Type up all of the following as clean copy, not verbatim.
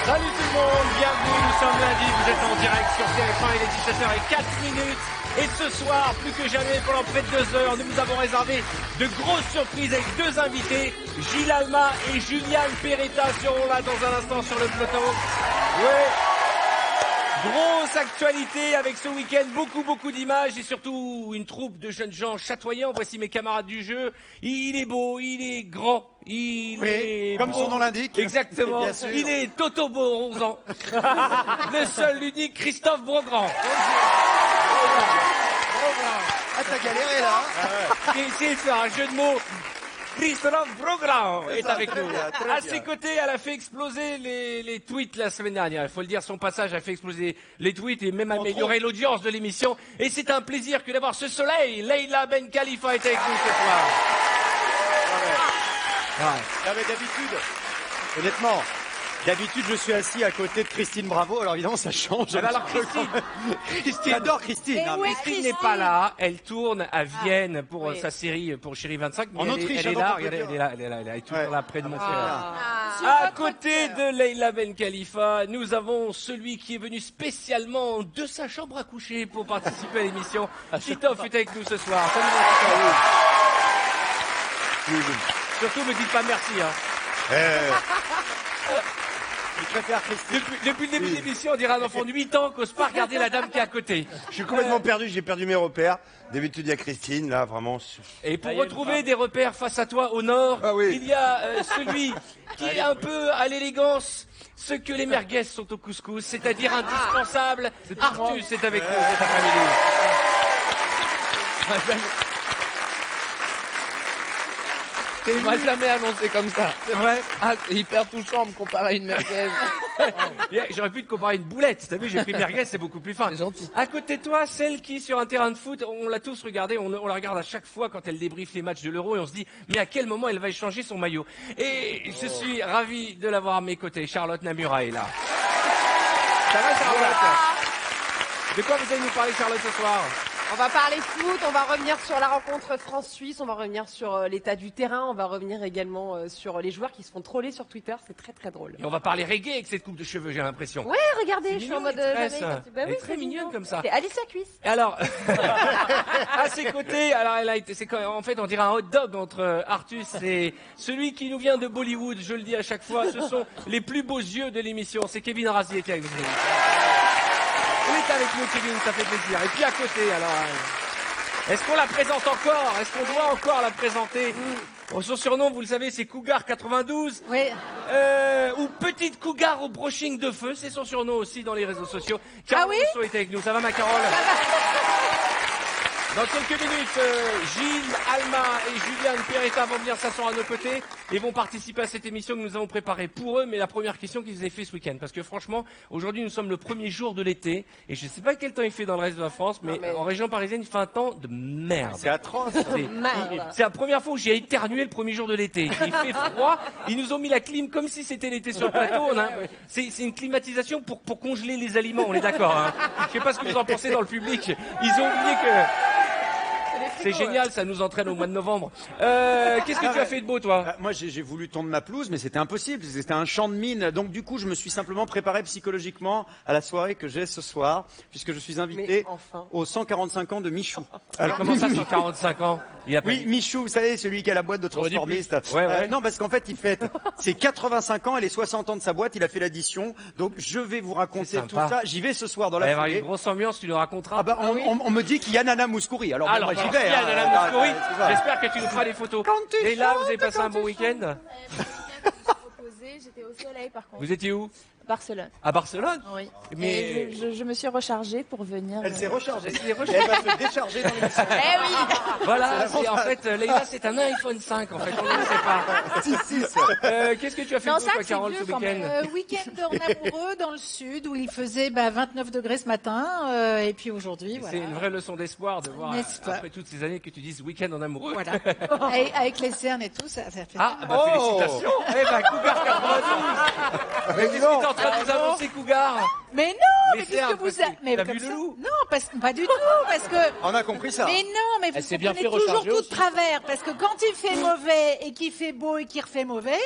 Salut tout le monde, bienvenue, nous sommes lundi, vous êtes en direct sur TF1, il est 17h04. Et ce soir, plus que jamais, pendant près de 2 heures, nous vous avons réservé de grosses surprises avec 2 invités. Gilles Alma et Juliane Peretta seront là dans un instant sur le plateau. Ouais. Grosse actualité avec ce week-end, beaucoup d'images et surtout une troupe de jeunes gens chatoyants. Voici mes camarades du jeu. Il est beau, il est grand, il est comme beau. Son nom l'indique. Exactement. Bien sûr. Il est Toto Boronzan. Le seul, l'unique Christophe Beaugrand. Ah, t'as galéré là. C'est faire un jeu de mots. Christophe Beaugrand est avec nous. Très À bien. ses côtés, elle a fait exploser les tweets la semaine dernière. Il faut le dire, son passage a fait exploser les tweets et même améliorer l'audience de l'émission. Et c'est un plaisir que d'avoir ce soleil. Leïla Ben Khalifa est avec nous ce soir. Ah, mais d'habitude, honnêtement, d'habitude je suis assis à côté de Christine Bravo, alors évidemment ça change. Ah bah alors Christine, J'adore Christine. Et hein, où mais- est Christine n'est pas là. Elle tourne à Vienne pour oui. sa série pour Chérie 25. Mais En elle Autriche, elle est avant là, qu'on peut regardez, dire. elle est toujours Ouais. là près de mon frère. Ah. À côté de Leïla Ben Khalifa, nous avons celui qui est venu spécialement de sa chambre à coucher pour participer à l'émission. Titoff est avec nous ce soir. Salut mon Titoff. Surtout, ne dites pas merci. Hein. Je préfère Christine. Depuis le début de l'émission, on dirait un enfant de 8 ans qu'ose pas regarder la dame qui est à côté. Je suis complètement perdu, j'ai perdu mes repères. D'habitude, il y a Christine, là, vraiment. Et pour retrouver des repères face à toi au nord, Ah oui. il y a celui qui est un peu à l'élégance, ce que les merguez sont au couscous, c'est-à-dire indispensable. Artus est avec nous cet après-midi. Il m'a jamais annoncé comme ça. C'est vrai. Ah, c'est hyper touchant de comparer à une merguez. J'aurais pu te comparer une boulette. T'as vu, j'ai pris merguez, c'est beaucoup plus fin. C'est gentil. À côté de toi, celle qui, sur un terrain de foot, on l'a tous regardé, on la regarde à chaque fois quand elle débriefe les matchs de l'Euro et on se dit, mais à quel moment elle va échanger son maillot? Et je suis ravi de l'avoir à mes côtés. Charlotte Namura est là. Ça va, Charlotte? De quoi vous allez nous parler, Charlotte, ce soir? On va parler foot, on va revenir sur la rencontre France-Suisse, on va revenir sur l'état du terrain, on va revenir également sur les joueurs qui se font troller sur Twitter, c'est très drôle. Et on va parler reggae avec cette coupe de cheveux, j'ai l'impression. Ouais, regardez, je suis en mignon, mode... les tresses. Bah Elle oui, est très c'est mignonne mignon. comme ça. C'est Alicia Cuisse. Et alors, à ses côtés, alors elle a été, en fait, on dirait un hot dog entre Artus et celui qui nous vient de Bollywood, je le dis à chaque fois, ce sont les plus beaux yeux de l'émission, c'est Kevin Razier qui est avec nous. Il est avec nous, Kevin, ça fait plaisir. Et puis à côté, alors, est-ce qu'on la présente encore? Est-ce qu'on doit encore la présenter? Son surnom, vous le savez, c'est Cougar 92. Oui. Ou Petite Cougar au brushing de feu, c'est son surnom aussi dans les réseaux sociaux. Ah Carole oui Rousseau est avec nous, ça va ma Carole? Dans quelques minutes, Gilles, Alma et Juliane Peretta vont venir s'asseoir à nos côtés et vont participer à cette émission que nous avons préparée pour eux. Mais la première question qu'ils avaient fait ce week-end, parce que franchement, aujourd'hui nous sommes le premier jour de l'été et je ne sais pas quel temps il fait dans le reste de la France, mais, en région parisienne il fait un temps de merde. C'est atroce. C'est la première fois où j'ai éternué le premier jour de l'été. Il fait froid, ils nous ont mis la clim comme si c'était l'été sur le plateau. C'est une climatisation pour congeler les aliments, on est d'accord. Hein. Je sais pas ce que vous en pensez dans le public. Ils ont oublié que... C'est génial, ça nous entraîne au mois de novembre. Qu'est-ce que tu as fait de beau, toi? Moi j'ai voulu tondre ma pelouse, mais c'était impossible, c'était un champ de mine. Donc du coup je me suis simplement préparé psychologiquement à la soirée que j'ai ce soir, puisque je suis invité Mais enfin. aux 145 ans de Michou. Alors, comment ça, 145 ans? Il a pas Oui, dit. Michou, vous savez, celui qui a la boîte de Aurait dit transformistes. plus. Ouais. Non, parce qu'en fait, il fête ses 85 ans et les 60 ans de sa boîte, il a fait l'addition. Donc, je vais vous raconter C'est tout sympa. ça. J'y vais ce soir dans Il va y la avoir une foulée. grosse ambiance, tu nous raconteras. Ah bah, on me dit qu'il y a Nana Mouskouri. Alors, bon, moi, j'y vais. s'il y a hein. Nana Ah, Mouskouri, c'est ça. j'espère que tu nous feras des photos. Et là, vous avez passé un bon week-end? J'étais au soleil par contre. Vous étiez où? Barcelone. À Barcelone? Oui. Mais- Et je me suis rechargée pour venir. Elle s'est rechargée. Elle s'est Et rechargée. elle va se décharger dans l'émission. Eh oui. Voilà, en fait, Leïla, c'est un iPhone 5, en fait, on ne le sait pas. Qu'est-ce que tu as fait Non, de beau, ça, toi, c'est Carole, vieux ce quand même. week-end? Week-end en amoureux dans le sud où il faisait 29 degrés ce matin et puis aujourd'hui, voilà. C'est une vraie leçon d'espoir de voir, N'est-ce pas? après toutes ces années, que tu dises week-end en amoureux. Voilà. Avec les cernes et tout, ça fait Ah, bien. bah, félicitations! Eh ben, Cougar 92! Mais qu'est-ce que t'es en train de nous annoncer, Cougar? Mais non, mais Laissez puisque un vous peu- mais T'as comme vu le ça- loup Non, pas du tout, parce que. On a compris ça. Mais non, mais vous Elle s'est bien comprenez fait toujours recharger tout de aussi. travers, parce que quand il fait mauvais et qu'il fait beau et qu'il refait mauvais,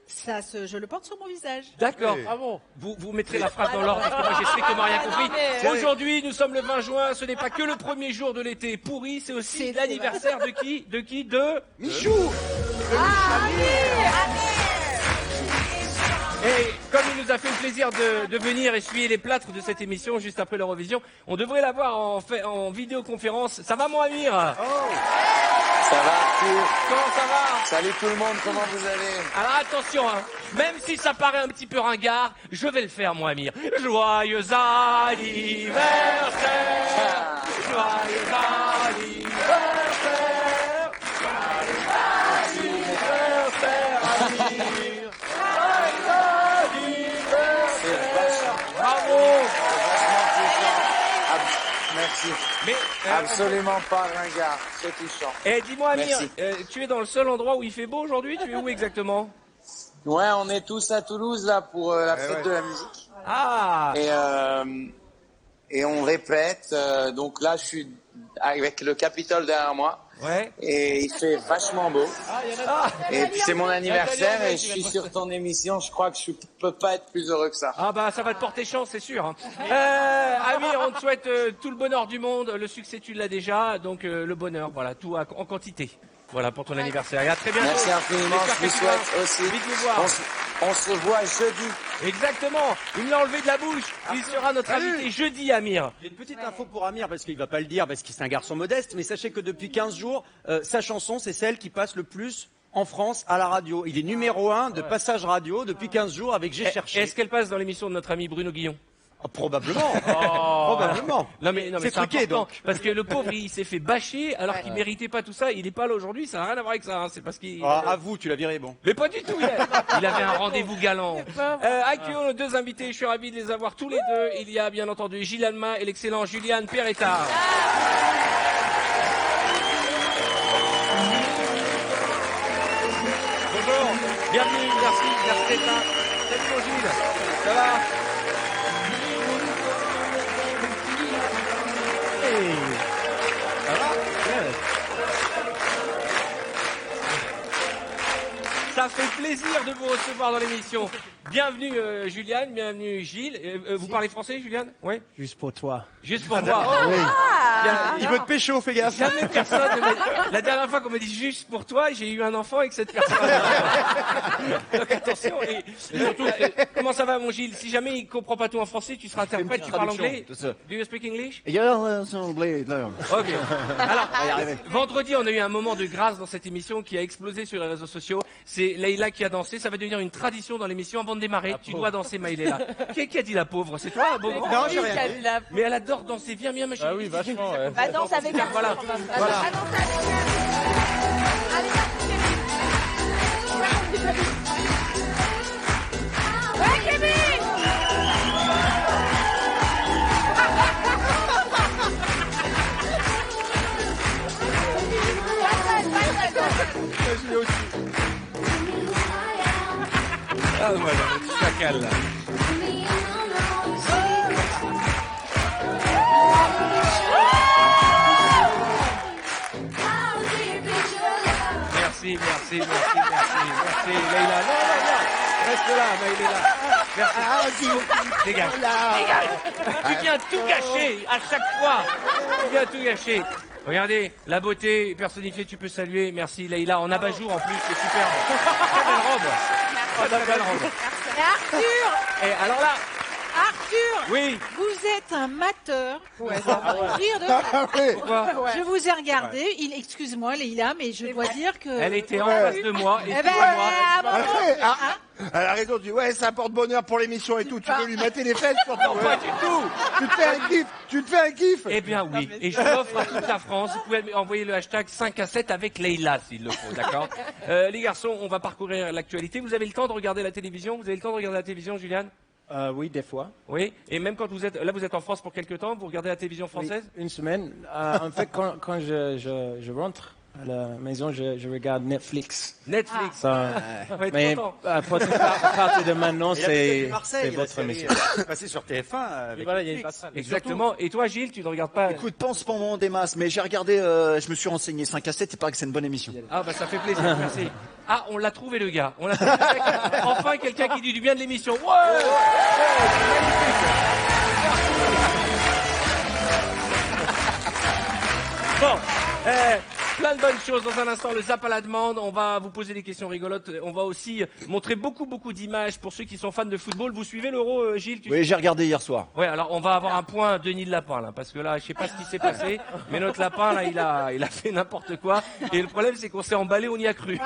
je le porte sur mon visage. D'accord. Ah bon? Vous mettrez la phrase dans l'ordre parce que moi j'ai strictement rien compris. mais- Aujourd'hui, nous sommes le 20 juin. Ce n'est pas que le premier jour de l'été pourri, c'est aussi C'est l'anniversaire de qui? De Michou. Et comme il nous a fait le plaisir de venir essuyer les plâtres de cette émission juste après l'Eurovision, on devrait l'avoir en vidéoconférence. Ça va, mon Amir? Ça va, Arthur? Comment ça va? Salut tout le monde, comment vous allez? Alors attention, hein, même si ça paraît un petit peu ringard, je vais le faire, mon Amir. Joyeux anniversaire! Joyeux anniversaire! Joyeux anniversaire, Amir! C'est vachement, Bravo! vachement touchant. Merci. Mais, Absolument pas ringard, c'est touchant. eh, dis-moi, Amir, Merci. tu es dans le seul endroit où il fait beau aujourd'hui? Tu es où exactement? Ouais, on est tous à Toulouse là pour la fête de la musique. Ah! Et on répète. Donc là, je suis avec le Capitole derrière moi. Ouais. Et il fait vachement beau. Ah, Et puis c'est mon anniversaire Attends, et je suis sur ton émission. Je crois que je peux pas être plus heureux que ça. ah bah ça va te porter chance, c'est sûr. Hein. Amir, on te souhaite tout le bonheur du monde. Le succès, tu l'as déjà. Donc le bonheur, voilà, tout en quantité. Voilà pour ton anniversaire. Et à très bientôt. Merci infiniment. J'espère Je vous que tu vas souhaite aussi. vite nous voir. On se voit jeudi. Exactement. Il me l'a enlevé de la bouche. Il sera notre invité jeudi, Amir. J'ai une petite info pour Amir, parce qu'il va pas le dire, parce qu'il c'est un garçon modeste, mais sachez que depuis 15 jours, sa chanson, c'est celle qui passe le plus en France à la radio. Il est numéro 1 de passage radio depuis 15 jours avec J'ai cherché. Est-ce qu'elle passe dans l'émission de notre ami Bruno Guillon? Ah, probablement. Probablement. Non mais C'est truqué, important, donc. parce que le pauvre il s'est fait bâcher alors qu'il méritait pas tout ça. Il est pas là aujourd'hui, ça n'a rien à voir avec ça. Hein. C'est parce qu'il. Ah, à vous, tu la viré, bon. Mais pas du tout. Il avait un rendez-vous galant. Accueillons nos deux invités. Je suis ravi de les avoir tous les deux. Il y a bien entendu Gilles Alma et l'excellent Julian Peretta. Bonjour, bienvenue, merci d'être là. Salut mon Gilles, ça va? Hey. Ça va? Ouais. Ça fait plaisir de vous recevoir dans l'émission. Bienvenue Juliane, bienvenue Gilles. Vous parlez français, Juliane? Oui. Juste pour toi. Juste pour voir. Il veut te pécho, fais gaffe. Jamais personne ne m'a- La dernière fois qu'on m'a dit juste pour toi, j'ai eu un enfant avec cette personne. Donc attention. Et surtout, comment ça va mon Gilles? Si jamais il comprend pas tout en français, tu seras interprète, tu parles anglais? tout ça. Do you speak English? Yeah, anglais, non. Ok. Alors, vendredi, on a eu un moment de grâce dans cette émission qui a explosé sur les réseaux sociaux. C'est Leïla qui a dansé. Ça va devenir une tradition dans l'émission. Avant de démarrer, tu dois danser, Maïléla. Qui a dit la pauvre? C'est toi, beau grand? Non, j'ai rien dit. Mais elle adore danser. Viens, ma chérie. Ah oui, vachement, ouais. Bah, danse avec Arthur. Voilà. Voilà. Ouais, Kevin! Ah voilà, le petit chacal là. Merci, Leïla. Non, reste là, Maïléla. Merci. Dégage. Tu viens tout gâcher à chaque fois. Tu viens tout gâcher. Regardez, la beauté personnifiée, tu peux saluer. Merci, Leïla. En abat-jour en plus, c'est super. Très belle robe. Très belle robe. Et Arthur, Et alors là, Arthur, oui. vous êtes un mateur. Ouais, Rire de... Pourquoi? Je vous ai regardé. Excuse-moi, Leïla, mais je dois dire que. Elle était en face de moi. Eh ben, Excusez-moi. à un moment, Ah, elle a raison, tu dis, ouais, ça apporte bonheur pour l'émission et tout. Tu peux lui mater les fesses pour ton Pas du tout. Tu te fais un kiff, tu te fais un kiff. Eh bien oui, et je l'offre à toute la France. Vous pouvez envoyer le hashtag 5 à 7 avec Leïla s'il le faut, d'accord? Les garçons, on va parcourir l'actualité. Vous avez le temps de regarder la télévision? Vous avez le temps de regarder la télévision, Juliane? Oui, des fois. Oui. Et même quand vous êtes là, vous êtes en France pour quelque temps, vous regardez la télévision française? Oui, une semaine. En fait, quand je rentre À la maison, je regarde Netflix. Netflix. Ça, On va être mais content. à partir de maintenant, Il a peut-être c'est vu Marseille, c'est la votre série, émission. passée sur TF1 avec Voilà, il y a une Netflix. passerelle. Exactement. Et toi, Gilles, tu ne regardes pas Écoute, pas en ce moment des masses, mais j'ai regardé, je me suis renseigné 5 à 7, il paraît que c'est une bonne émission. Ah bah ça fait plaisir, merci. Ah, on l'a trouvé le gars. On l'a trouvé. Enfin quelqu'un qui dit du bien de l'émission. Ouais, Bon, plein de bonnes choses. Dans un instant, le Zap à la demande. On va vous poser des questions rigolotes. On va aussi montrer beaucoup d'images pour ceux qui sont fans de football. Vous suivez l'Euro, Gilles? Oui, j'ai regardé hier soir. Ouais, alors on va avoir un point Denis le Lapin là, parce que là, je sais pas ce qui s'est passé, mais notre lapin là, il a fait n'importe quoi. Et le problème, c'est qu'on s'est emballé, on y a cru.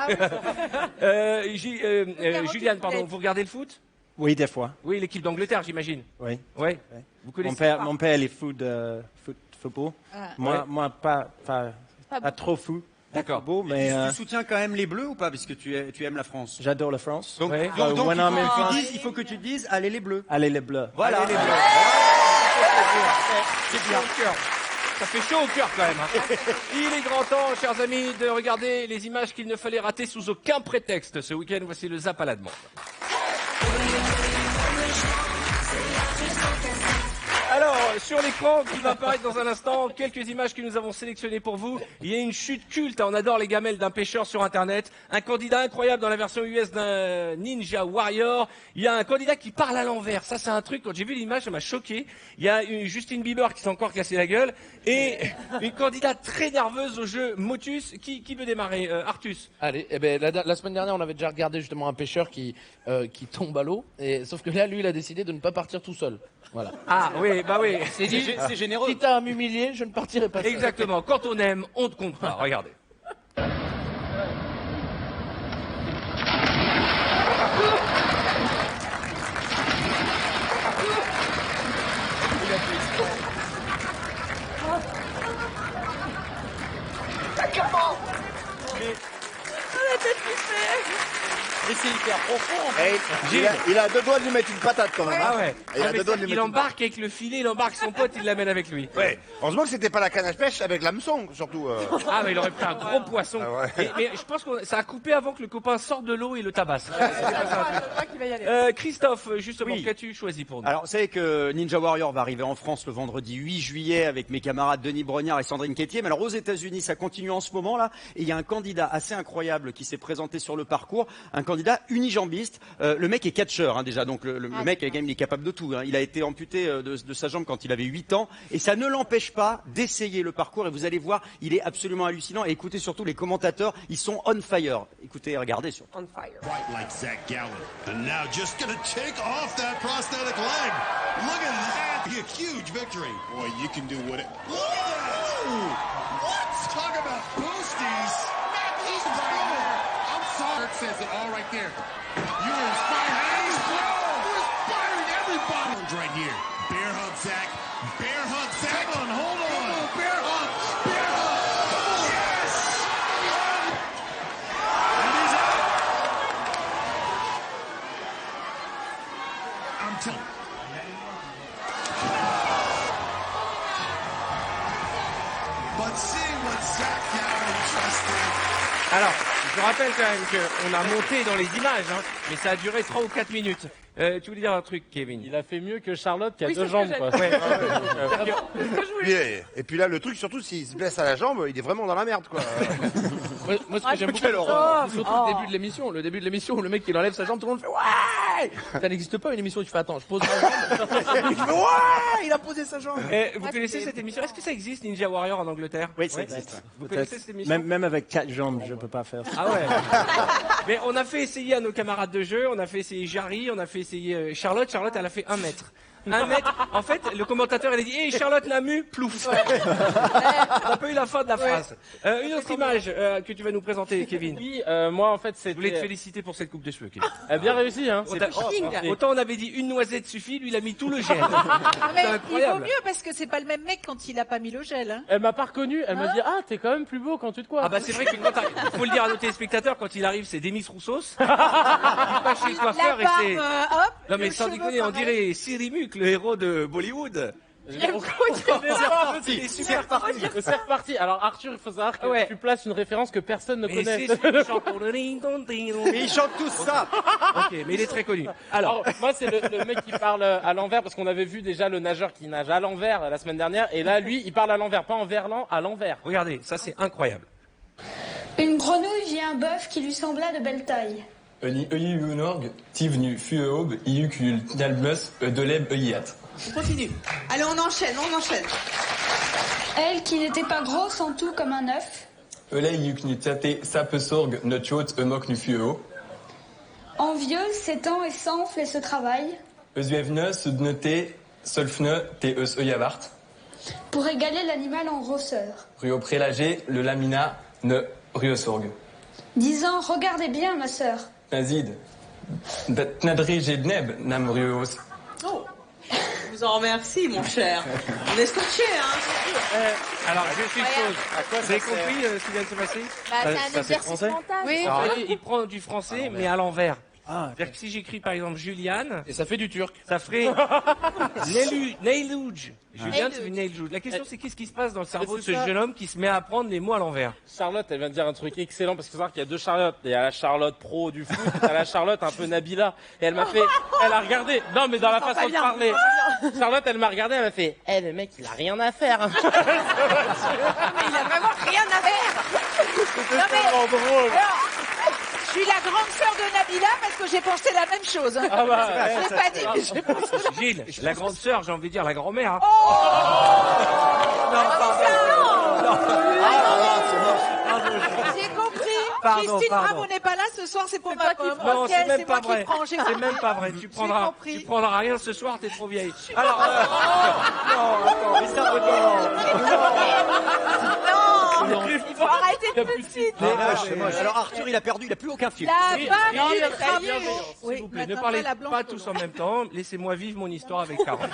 Juliane, pardon, vous regardez le foot? Oui, des fois. Oui, l'équipe d'Angleterre, j'imagine. Oui. Ouais. Vous connaissez Mon père, il est fou de football. Moi, pas trop fou. D'accord. Football, mais Tu soutiens quand même les Bleus ou pas, puisque tu aimes la France? j'adore la France. Donc, Ouais. donc, When il, I'm faut in que tu France. dises, il faut que tu dises, allez les Bleus. Allez les Bleus. Voilà. Allez, les Bleus. C'est chaud au cœur. Ça fait chaud au cœur quand même. Hein. Il est grand temps, chers amis, de regarder les images qu'il ne fallait rater sous aucun prétexte. Ce week-end, voici le Zap à la demande. Alors, sur l'écran qui va apparaître dans un instant, quelques images que nous avons sélectionnées pour vous. Il y a une chute culte, on adore les gamelles d'un pêcheur sur Internet. Un candidat incroyable dans la version US d'un Ninja Warrior. Il y a un candidat qui parle à l'envers. Ça, c'est un truc, quand j'ai vu l'image, ça m'a choqué. Il y a une Justine Bieber qui s'est encore cassé la gueule. Et une candidate très nerveuse au jeu Motus. Qui veut démarrer? Artus. Allez, eh ben, la semaine dernière, on avait déjà regardé justement un pêcheur qui tombe à l'eau. Sauf que là, lui, il a décidé de ne pas partir tout seul. Voilà. Ah oui, bah oui. C'est dit, C'est généreux. quitte à m'humilier, je ne partirai pas seul. Exactement. Quand on aime, on ne compte pas. Regardez. Mais c'est hyper profond. Il a deux doigts de lui mettre une patate quand même. Ah ouais. Il a Ah, mais deux doigts de ça, lui il mettre une embarque avec le filet, il embarque son pote, il l'amène avec lui. Ouais. Heureusement que c'était pas la canne à pêche avec l'hameçon, surtout. Ah mais il aurait pris un gros poisson. Ah ouais. Mais je pense que ça a coupé avant que le copain sorte de l'eau et le tabasse. Je crois qu'il va y aller. Christophe, justement, Oui. qu'as-tu choisi pour nous? Alors, vous savez que Ninja Warrior va arriver en France le vendredi 8 juillet avec mes camarades Denis Brognard et Sandrine Quétier. Mais alors, aux États-Unis, ça continue en ce moment là. Et il y a un candidat assez incroyable qui s'est présenté sur le parcours. Un candidat unijambiste. Le mec est catcheur, hein, déjà. Donc, le mec, quand même, il est capable de tout. Hein. Il a été amputé de sa jambe quand il avait 8 ans. Et ça ne l'empêche pas d'essayer le parcours. Et vous allez voir, il est absolument hallucinant. Et écoutez surtout les commentateurs, ils sont on fire. Écoutez, regardez surtout. On fire. Like Zach Gallen. And now just gonna take off that prosthetic leg. Look at that. A huge victory. Boy, you can do what it. Look at that. Whoa. What? Talk about boosties. He's I'm sorry. It says it all right there. You were inspiring. You're inspiring everybody. Right here. Bear hug Zach. Bear hug Zach. Hold on, hold on. Bear hug. Bear hug. Yes. And he's out. I'm telling. But see what Zach Gallen trusted. Alors, je rappelle quand même qu'on a monté dans les images, hein, mais ça a duré 3 ou 4 minutes. Tu voulais dire un truc, Kevin? Il a fait mieux que Charlotte qui a Oui, deux c'est ce que jambes, quoi. Ouais. Et puis là, le truc, surtout, s'il se blesse à la jambe, il est vraiment dans la merde, quoi. Moi, ce que j'aime beaucoup, c'est surtout le début de l'émission. Le début de l'émission où le mec, il enlève sa jambe, tout le monde fait ouais! Ça n'existe pas une émission où tu fais attends, je pose ma jambe. Il fait ouais! Il a posé sa jambe. Vous connaissez cette émission? Est-ce que ça existe, Ninja Warrior en Angleterre? Oui, ça existe. Vous connaissez cette émission? Même avec 4 jambes, je peux pas faire ça. Ah ouais. Mais on a fait essayer à nos camarades de jeu, on a fait essayer Jarry, on a fait essayer Charlotte. Charlotte, elle a fait 1 mètre. 1 mètre. En fait, le commentateur, il a dit, hey, Charlotte l'a mu, plouf. On a pas eu la fin de la phrase. Une autre image que tu vas nous présenter, Kevin. Oui, moi, en fait, Je voulais te c'était féliciter pour cette coupe de cheveux, Kevin. bien réussi, hein. Autant on avait dit une noisette suffit, lui il a mis tout le gel. Ah, mais C'est il vaut incroyable. mieux parce que c'est pas le même mec quand il a pas mis le gel. Hein. Elle m'a pas reconnu, elle m'a dit ah t'es quand même plus beau quand tu te coiffes. Ah bah c'est vrai que quand faut le dire à nos téléspectateurs, quand il arrive c'est Demis Roussos. Il passe chez le coiffeur La et c'est... barbe, hop. Non mais le sans cheveu déconner, on pareil. dirait Siri Muc, le héros de Bollywood. C'est reparti. Alors Arthur, il faut savoir que tu places une référence que personne ne connaît. Et ils chantent tous ça. Ok, mais il est très connu. Alors, moi, c'est le mec qui parle à l'envers, parce qu'on avait vu déjà le nageur qui nage à l'envers la semaine dernière, et là, lui, il parle à l'envers, pas en verlan, à l'envers. Regardez, ça c'est incroyable. Une grenouille vit un bœuf qui lui sembla de belle taille. Continue. Allez, on enchaîne. Elle, qui n'était pas grosse en tout comme un œuf. Envieuse, s'étend et s'enfle et se travaille. Pour égaler l'animal en grosseur. Disant, regardez bien, ma sœur. Oh, je vous en remercie, mon cher. On est scotché, hein. Alors, juste une chose. Vous avez compris ce qui vient de se passer? C'est un exercice mental. Oui. Alors, il prend du français, mais à l'envers. C'est-à-dire que si j'écris par exemple Juliane, et ça fait du turc, ça ferait Neylouj. Juliane, ça fait Neylouj. La question, c'est qu'est-ce qui se passe dans le cerveau de ce jeune homme qui se met à apprendre les mots à l'envers? Charlotte, elle vient de dire un truc excellent, parce qu'il faut savoir qu'il y a deux Charlottes. Il y a la Charlotte pro du foot, et t'as la Charlotte un peu Nabila. Et elle m'a fait, elle a regardé, non mais dans la façon de parler. Charlotte, elle m'a regardé, elle m'a fait, le mec, il a rien à faire. Mais il a vraiment rien à faire. C'était tellement drôle. Je suis la grande sœur de Nabila parce que j'ai pensé la même chose. Ah bah, je l'ai pas dit, mais j'ai pensé la même chose. Gilles, la grande sœur, j'ai envie de dire la grand-mère. Hein. J'ai compris. Pardon, Christine pardon. Bravo n'est pas là ce soir, c'est pour ma com. Non, Ok, c'est même pas moi qui vrai. prends, j'ai C'est compris. même pas vrai. Tu prendras rien ce soir, t'es trop vieille. Alors, Mais ça, Non, il faut arrêter tout de suite. c'est moche. Alors Arthur, il a perdu, il a plus aucun fil. La Oui, balle non, est mais travaillée. s'il vous plaît, ne parlez pas tous en même temps. Laissez-moi vivre mon histoire avec Carole.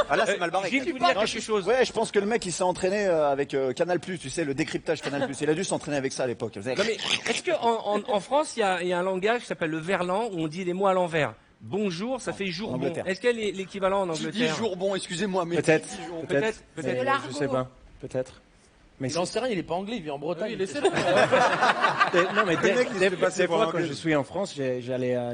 Ah là, c'est mal barré. Gilles, tu veux dire quelque chose? Ouais, je pense que le mec, il s'est entraîné avec Canal+, tu sais, le décryptage Canal+. Il a dû s'entraîner avec ça à l'époque. Non mais est-ce que en France il y a un langage qui s'appelle le verlan où on dit les mots à l'envers? Bonjour, ça fait jour bon. Est-ce qu'il y a l'équivalent en Tu Angleterre? dis jour bon, excusez-moi, mais Peut-être. Mais je sais pas. Peut-être. Mais j'en sais rien, il est pas anglais, il vit en Bretagne. non, mais des fois, quand je suis en France, j'allais à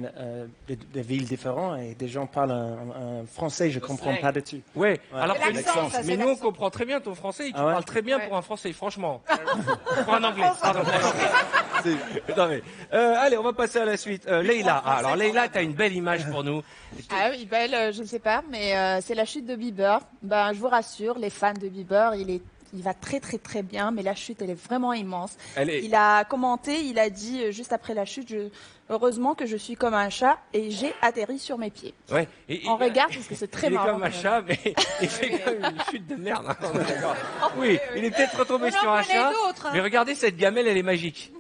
des villes différentes et des gens parlent un français, je comprends pas dessus. Ouais. Alors que l'accent, ça, mais nous on comprend très bien ton français et tu Ah ouais parles très bien pour un français, franchement. Pour un anglais. Pardon. Non, mais, allez, on va passer à la suite. Leïla. Alors Leïla, tu as une belle image pour nous. Ah oui, belle, je ne sais pas, mais c'est la chute de Bieber. Ben, je vous rassure, les fans de Bieber, il va très très très bien, mais la chute, elle est vraiment immense. Il a commenté, il a dit juste après la chute, heureusement que je suis comme un chat et j'ai atterri sur mes pieds. Ouais. On regarde parce que c'est très marrant. Il est comme un chat, mais il fait comme une chute de merde. Hein, on est d'accord. Oui, il est peut-être retombé sur un chat, mais regardez cette gamelle, elle est magique.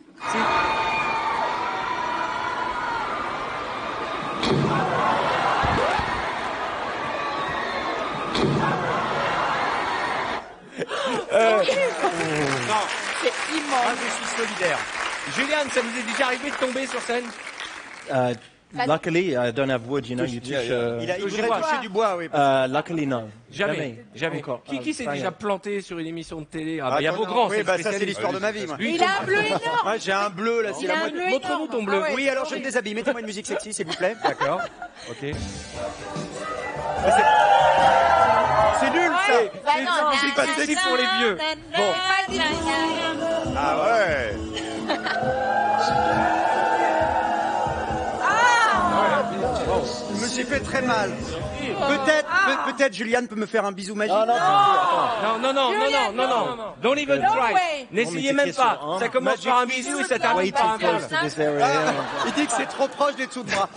Non, c'est immense. Moi, je suis solidaire. Juliane, ça vous est déjà arrivé de tomber sur scène? Luckily, I don't have wood, you know, you touch... il voudrait toucher du bois, oui. Luckily, no. Jamais. Encore. Qui s'est déjà planté sur une émission de télé? Ah, Ah, il y a non, Beaugrand, oui, bah, ça, c'est l'histoire de ma vie, moi. Il a un bleu énorme. Ouais, j'ai un bleu, là, c'est la moitié. Montre-nous ton bleu. Ah ouais. Oui, alors je me déshabille. Mettez-moi une musique sexy, s'il vous plaît. D'accord. Ok. C'est nul, ça. C'est pas sexy pour les vieux. Bon. Ah ouais. Je me suis fait très mal. Peut-être Juliane peut me faire un bisou magique. Non. Don't even try. N'essayez même pas. Ça commence par un bisou et ça termine par un vol. Il dit que c'est trop proche des dessous de bras.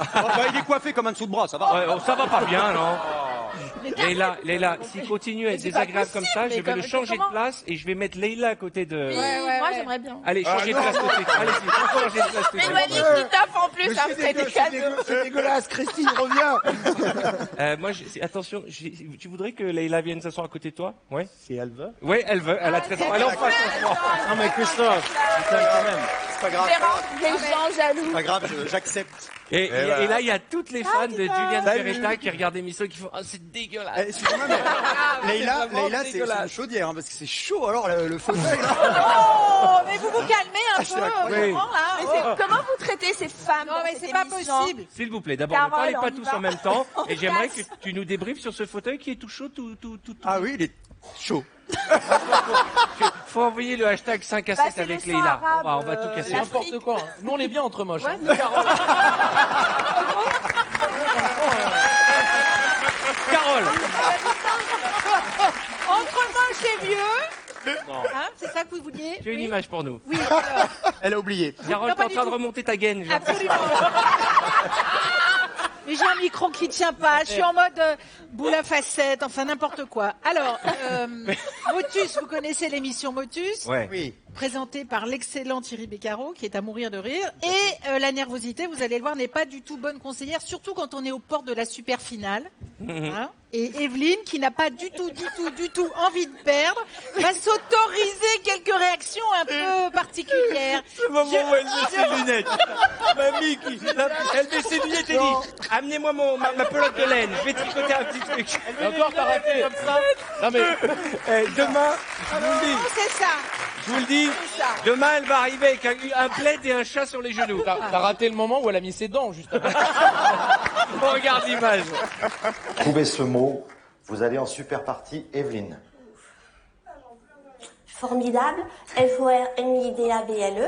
Il est coiffé comme un dessous de bras, ça va. Ouais, ça va pas bien, non? Leïla, s'il continue à être désagréable comme ça, je vais le changer de place et je vais mettre Leïla à côté de... Moi, j'aimerais bien. Allez, changez de place tout de suite. Allez-y, changez de place tout de Mais suite. Monique qui tape en plus après des cadeaux. C'est dégueulasse, Christine, reviens. Moi, attention, tu voudrais que Leïla vienne s'asseoir à côté de toi? Ouais. Si elle veut. Ouais, elle veut. Elle a très. Elle est en face en ce moment. Non, mais Christophe, tu t'aimes quand même. pas grave. Les gens jaloux. Pas grave, j'accepte. Et voilà. là, il y a toutes les fans de Julian Ferretta qui regardent l'émission et qui font « Oh, c'est dégueulasse !» Excusez-moi, mais Leïla, c'est une chaudière, hein, parce que c'est chaud, alors, le fauteuil, là. Oh, mais vous vous calmez un peu, Oui. vraiment, là. Mais Oh. comment vous traitez ces femmes Non, dans mais cette c'est pas émission possible. S'il vous plaît, d'abord, ne Carole, parlez on pas y tous va. en même temps. Et j'aimerais que tu nous débriefes sur ce fauteuil qui est tout chaud, tout. Ah oui, il est chaud. Faut envoyer le hashtag 5 à Bah, 7 c'est avec le Leïla. son arabe, On va tout casser. l'Afrique. N'importe quoi. Nous, on est bien entre moches. hein. Carole, Entre moche et vieux, non. hein, c'est ça que vous vouliez? Tu as une image pour nous. Oui, alors, Elle a oublié. Carole, Non, t'es pas en du train de tout. remonter ta gaine. j'ai l'impression. absolument. Mais j'ai un micro qui tient pas. Je suis en mode boule à facettes, enfin n'importe quoi. Alors, Motus, vous connaissez l'émission Motus, Ouais. Oui. présentée par l'excellent Thierry Beccaro, qui est à mourir de rire. Et la nervosité, vous allez le voir, n'est pas du tout bonne conseillère, surtout quand on est aux portes de la super finale. Hein. Et Evelyne, qui n'a pas du tout envie de perdre, va s'autoriser quelques réactions un peu particulières. Le moment où elle met ses lunettes. Mamie, elle met ses lunettes et dit « Amenez-moi ma pelote de laine, je vais tricoter un petit truc. » Et encore, t'as raté comme ça. Non, mais Demain, je vous le dis, C'est ça. je vous le dis, C'est ça. demain elle va arriver avec un plaid et un chat sur les genoux. t'as raté le moment où elle a mis ses dents, justement. On regarde l'image. Trouvez ce mot, vous allez en super partie, Evelyne. Formidable, F-O-R-M-I-D-A-B-L-E.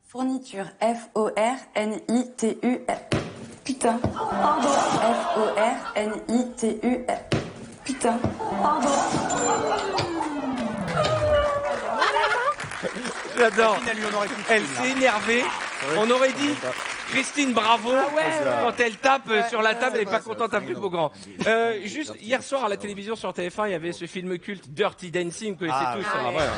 Fourniture, F-O-R-N-I-T-U-R. Putain. Pardon. F-O-R-N-I-T-U-R. Putain. Pardon. J'adore. Elle s'est énervée. On aurait dit Christine Bravo quand elle tape sur la table, elle est pas contente après le beau grand. Juste hier soir à la télévision sur TF1, il y avait ce film culte Dirty Dancing, vous connaissez tous. ça, ouais.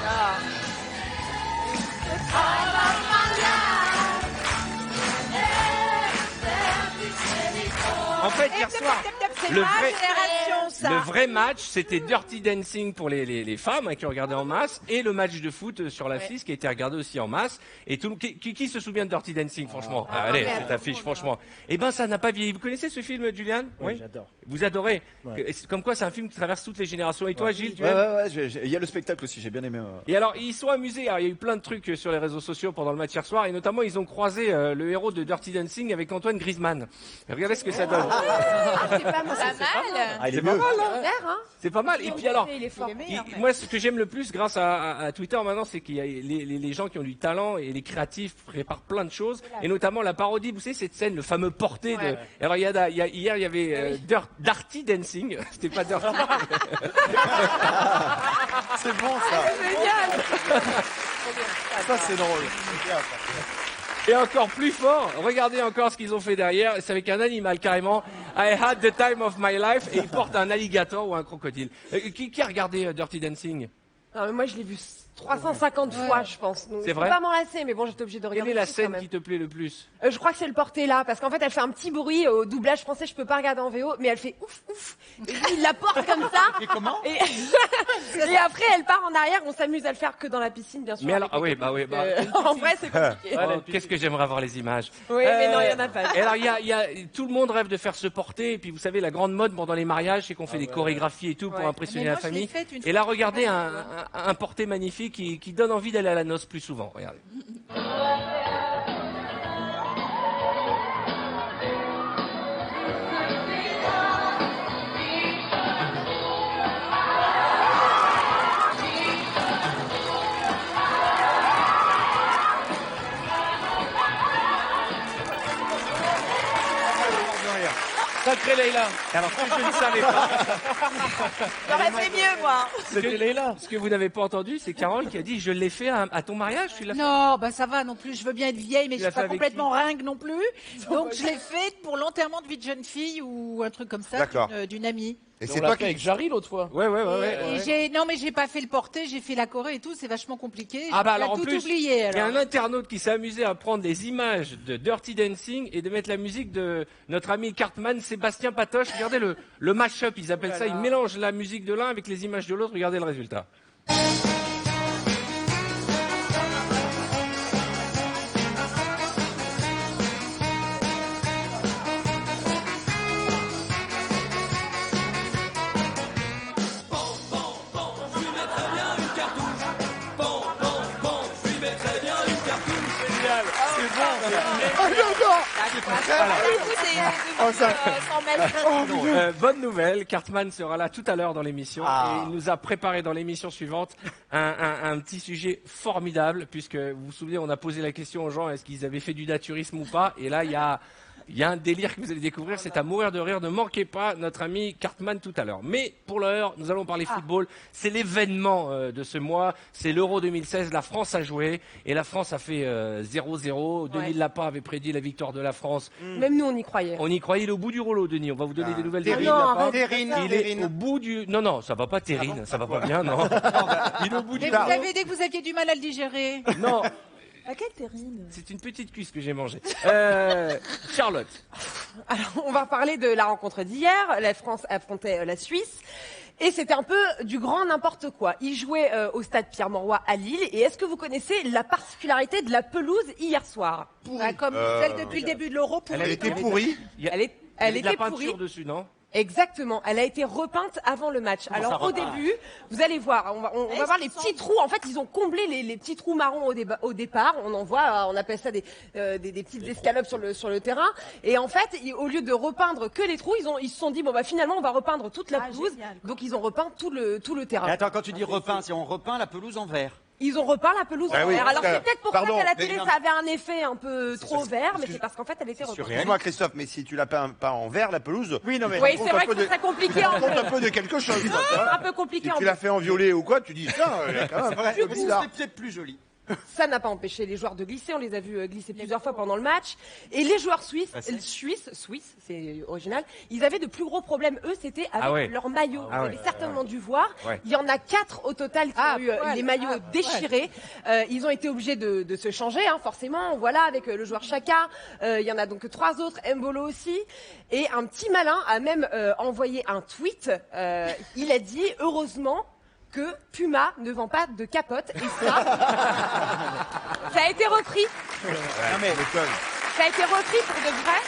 En fait, hier soir, le vrai match, c'était Dirty Dancing pour les femmes qui ont regardé en masse, et le match de foot sur la FIS qui a été regardé aussi en masse. Et qui se souvient de Dirty Dancing, franchement? Allez, cette affiche, franchement. Eh ben, ça n'a pas vieilli. Vous connaissez ce film, Julian? Oui, j'adore. Vous adorez? Ouais. Comme quoi, c'est un film qui traverse toutes les générations. Et toi, Gilles, tu Ouais, aimes? il y a le spectacle aussi, j'ai bien aimé. Et alors, ils sont amusés. Alors, il y a eu plein de trucs sur les réseaux sociaux pendant le match hier soir, et notamment, ils ont croisé le héros de Dirty Dancing avec Antoine Griezmann. Et regardez ce que ça donne. C'est pas mal. Ah, il est C'est pas mieux. mal, hein. Hein. C'est pas mal. Et puis alors, Il est fort. moi, ce que j'aime le plus grâce à Twitter maintenant, c'est qu'il y a les gens qui ont du talent et les créatifs préparent plein de choses, et notamment la parodie. Vous savez cette scène, le fameux porté de. Et alors hier, il y avait Dirty Dancing. C'était pas Dirty. C'est bon, ça. Ça, c'est drôle. Et encore plus fort, regardez encore ce qu'ils ont fait derrière. C'est avec un animal carrément. I had the time of my life, et il porte un alligator ou un crocodile. Qui a regardé Dirty Dancing? Non, mais moi, je l'ai vu 350 fois, je pense. Donc, C'est je peux vrai? pas m'en lasser, mais bon, j'étais obligée de Quelle regarder. est la tout quand scène même. qui te plaît le plus? Je crois que c'est le porté là, parce qu'en fait, elle fait un petit bruit au doublage français. Je peux pas regarder en VO, mais elle fait ouf ouf. Et lui, il la porte comme ça. Et comment? Et après, elle part en arrière. On s'amuse à le faire que dans la piscine, bien sûr. Mais alors, avec ah les oui, bah oui, copines. En vrai, c'est compliqué. Oh, qu'est-ce que j'aimerais avoir les images. Oui, mais non, il y en a pas. Et alors, il y a tout le monde rêve de faire se porter. Et puis, vous savez, la grande mode pendant les mariages, c'est qu'on fait des chorégraphies et tout pour impressionner la famille. Et là, regardez un porté magnifique qui donne envie d'aller à la noce plus souvent. Regardez. Sacré Leïla. Alors, ce que je ne savais pas. J'aurais fait mieux, moi. C'était Leïla. Ce que vous n'avez pas entendu, c'est Carole qui a dit je l'ai fait à ton mariage. Tu l'as fait. Non, bah ça va non plus. Je veux bien être vieille, mais Tu je l'as suis fait pas avec complètement ringue non plus. Donc je l'ai fait pour l'enterrement de vie de jeune fille ou un truc comme ça D'accord. d'une amie. Et c'est toi qui avec Jarry l'autre fois. Ouais. Non, mais j'ai pas fait le porté, j'ai fait la choré et tout. C'est vachement compliqué. Ah bah J'ai alors en tout plus, oublié. il y a Alors. un internaute qui s'est amusé à prendre des images de Dirty Dancing et de mettre la musique de notre ami Cartman, Sébastien Patoche. Regardez le mash-up, ils appellent ça. Ils mélangent la musique de l'un avec les images de l'autre. Regardez le résultat. Bonne nouvelle, Cartman sera là tout à l'heure dans l'émission et il nous a préparé dans l'émission suivante un petit sujet formidable puisque vous vous souvenez, on a posé la question aux gens est-ce qu'ils avaient fait du naturisme ou pas et là il y a un délire que vous allez découvrir, c'est à mourir de rire. Ne manquez pas notre ami Cartman tout à l'heure. Mais pour l'heure, nous allons parler football. C'est l'événement de ce mois. C'est l'Euro 2016. La France a joué et la France a fait 0-0. Denis Lapin avait prédit la victoire de la France. Même nous, on y croyait. On y croyait. Il est au bout du rouleau, Denis. On va vous donner des nouvelles de Denis Lapin. Il est au bout du... Non, ça va pas, Terrine. Ça va pas bien, non. Il est au bout du... Mais vous avez dit que vous aviez du mal à le digérer. Non. À quelle terrine? C'est une petite cuisse que j'ai mangée. Charlotte. Alors, on va parler de la rencontre d'hier. La France affrontait la Suisse. Et c'était un peu du grand n'importe quoi. Ils jouaient au stade Pierre-Mauroy à Lille. Et est-ce que vous connaissez la particularité de la pelouse hier soir? Comme celle depuis le début de l'Euro. Elle était pourrie. Elle était pourrie. Peinture dessus, non? Exactement, elle a été repeinte avant le match. Alors au début, vous allez voir, on va voir les petits trous. En fait, ils ont comblé les petits trous marrons au départ. On en voit, on appelle ça des petites escalopes sur le terrain. Et en fait, au lieu de repeindre que les trous, ils se sont dit bon bah finalement on va repeindre toute la pelouse. Génial, donc ils ont repeint tout le terrain. Et attends, quand tu dis repeint, c'est on repeint la pelouse en vert. Ils ont repeint la pelouse en vert. Alors c'est peut-être pour ça qu'à la télé non, ça avait un effet un peu trop vert, mais c'est parce qu'en fait elle était repeinte. Excuse-moi Christophe, mais si tu l'as peint pas en vert la pelouse, oui c'est vrai que c'est très compliqué. On compte un peu de quelque chose. C'est un peu compliqué. Si tu l'as fait en violet ou quoi, tu dis ça, il y a quand même un peu bizarre. C'est peut-être plus joli. Ça n'a pas empêché les joueurs de glisser, on les a vus glisser plusieurs fois pendant le match. Et les joueurs suisses, c'est original, ils avaient de plus gros problèmes, eux, c'était avec leur maillot. Vous avez certainement dû voir. Il y en a 4 au total qui ont eu les maillots déchirés. Ils ont été obligés de se changer, forcément. Voilà, avec le joueur Chaka. Il y en a donc 3 autres, Mbolo aussi. Et un petit malin a même envoyé un tweet. Il a dit, heureusement, que Puma ne vend pas de capote et ça a été repris. Ça a été repris pour de vrai.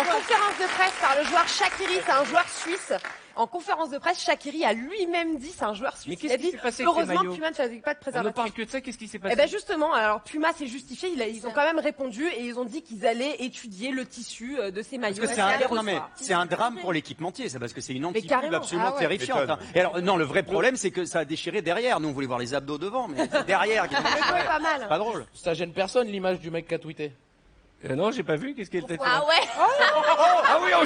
En conférence de presse par le joueur Shaqiri, c'est un joueur suisse. En conférence de presse, Shaqiri a lui-même dit, c'est un joueur suisse. Mais qu'est-ce qui s'est passé heureusement, avec les Puma ne faisait pas de préservatif. On ne parle que de ça, qu'est-ce qui s'est passé? Eh ben justement, alors Puma s'est justifié, ils ont quand même répondu et ils ont dit qu'ils allaient étudier le tissu de ces maillots. Parce que c'est un drame pour l'équipementier, c'est parce que c'est une anti-pub absolument terrifiante. Et alors, non, le vrai problème, c'est que ça a déchiré derrière. Nous, on voulait voir les abdos devant, mais c'est derrière. Pas mal. Pas drôle. Ça gêne personne l'image du mec qui a tweeté. Non, j'ai pas vu. Qu'est-ce qu'elle t'a fait? Ah ouais. Ah oui, on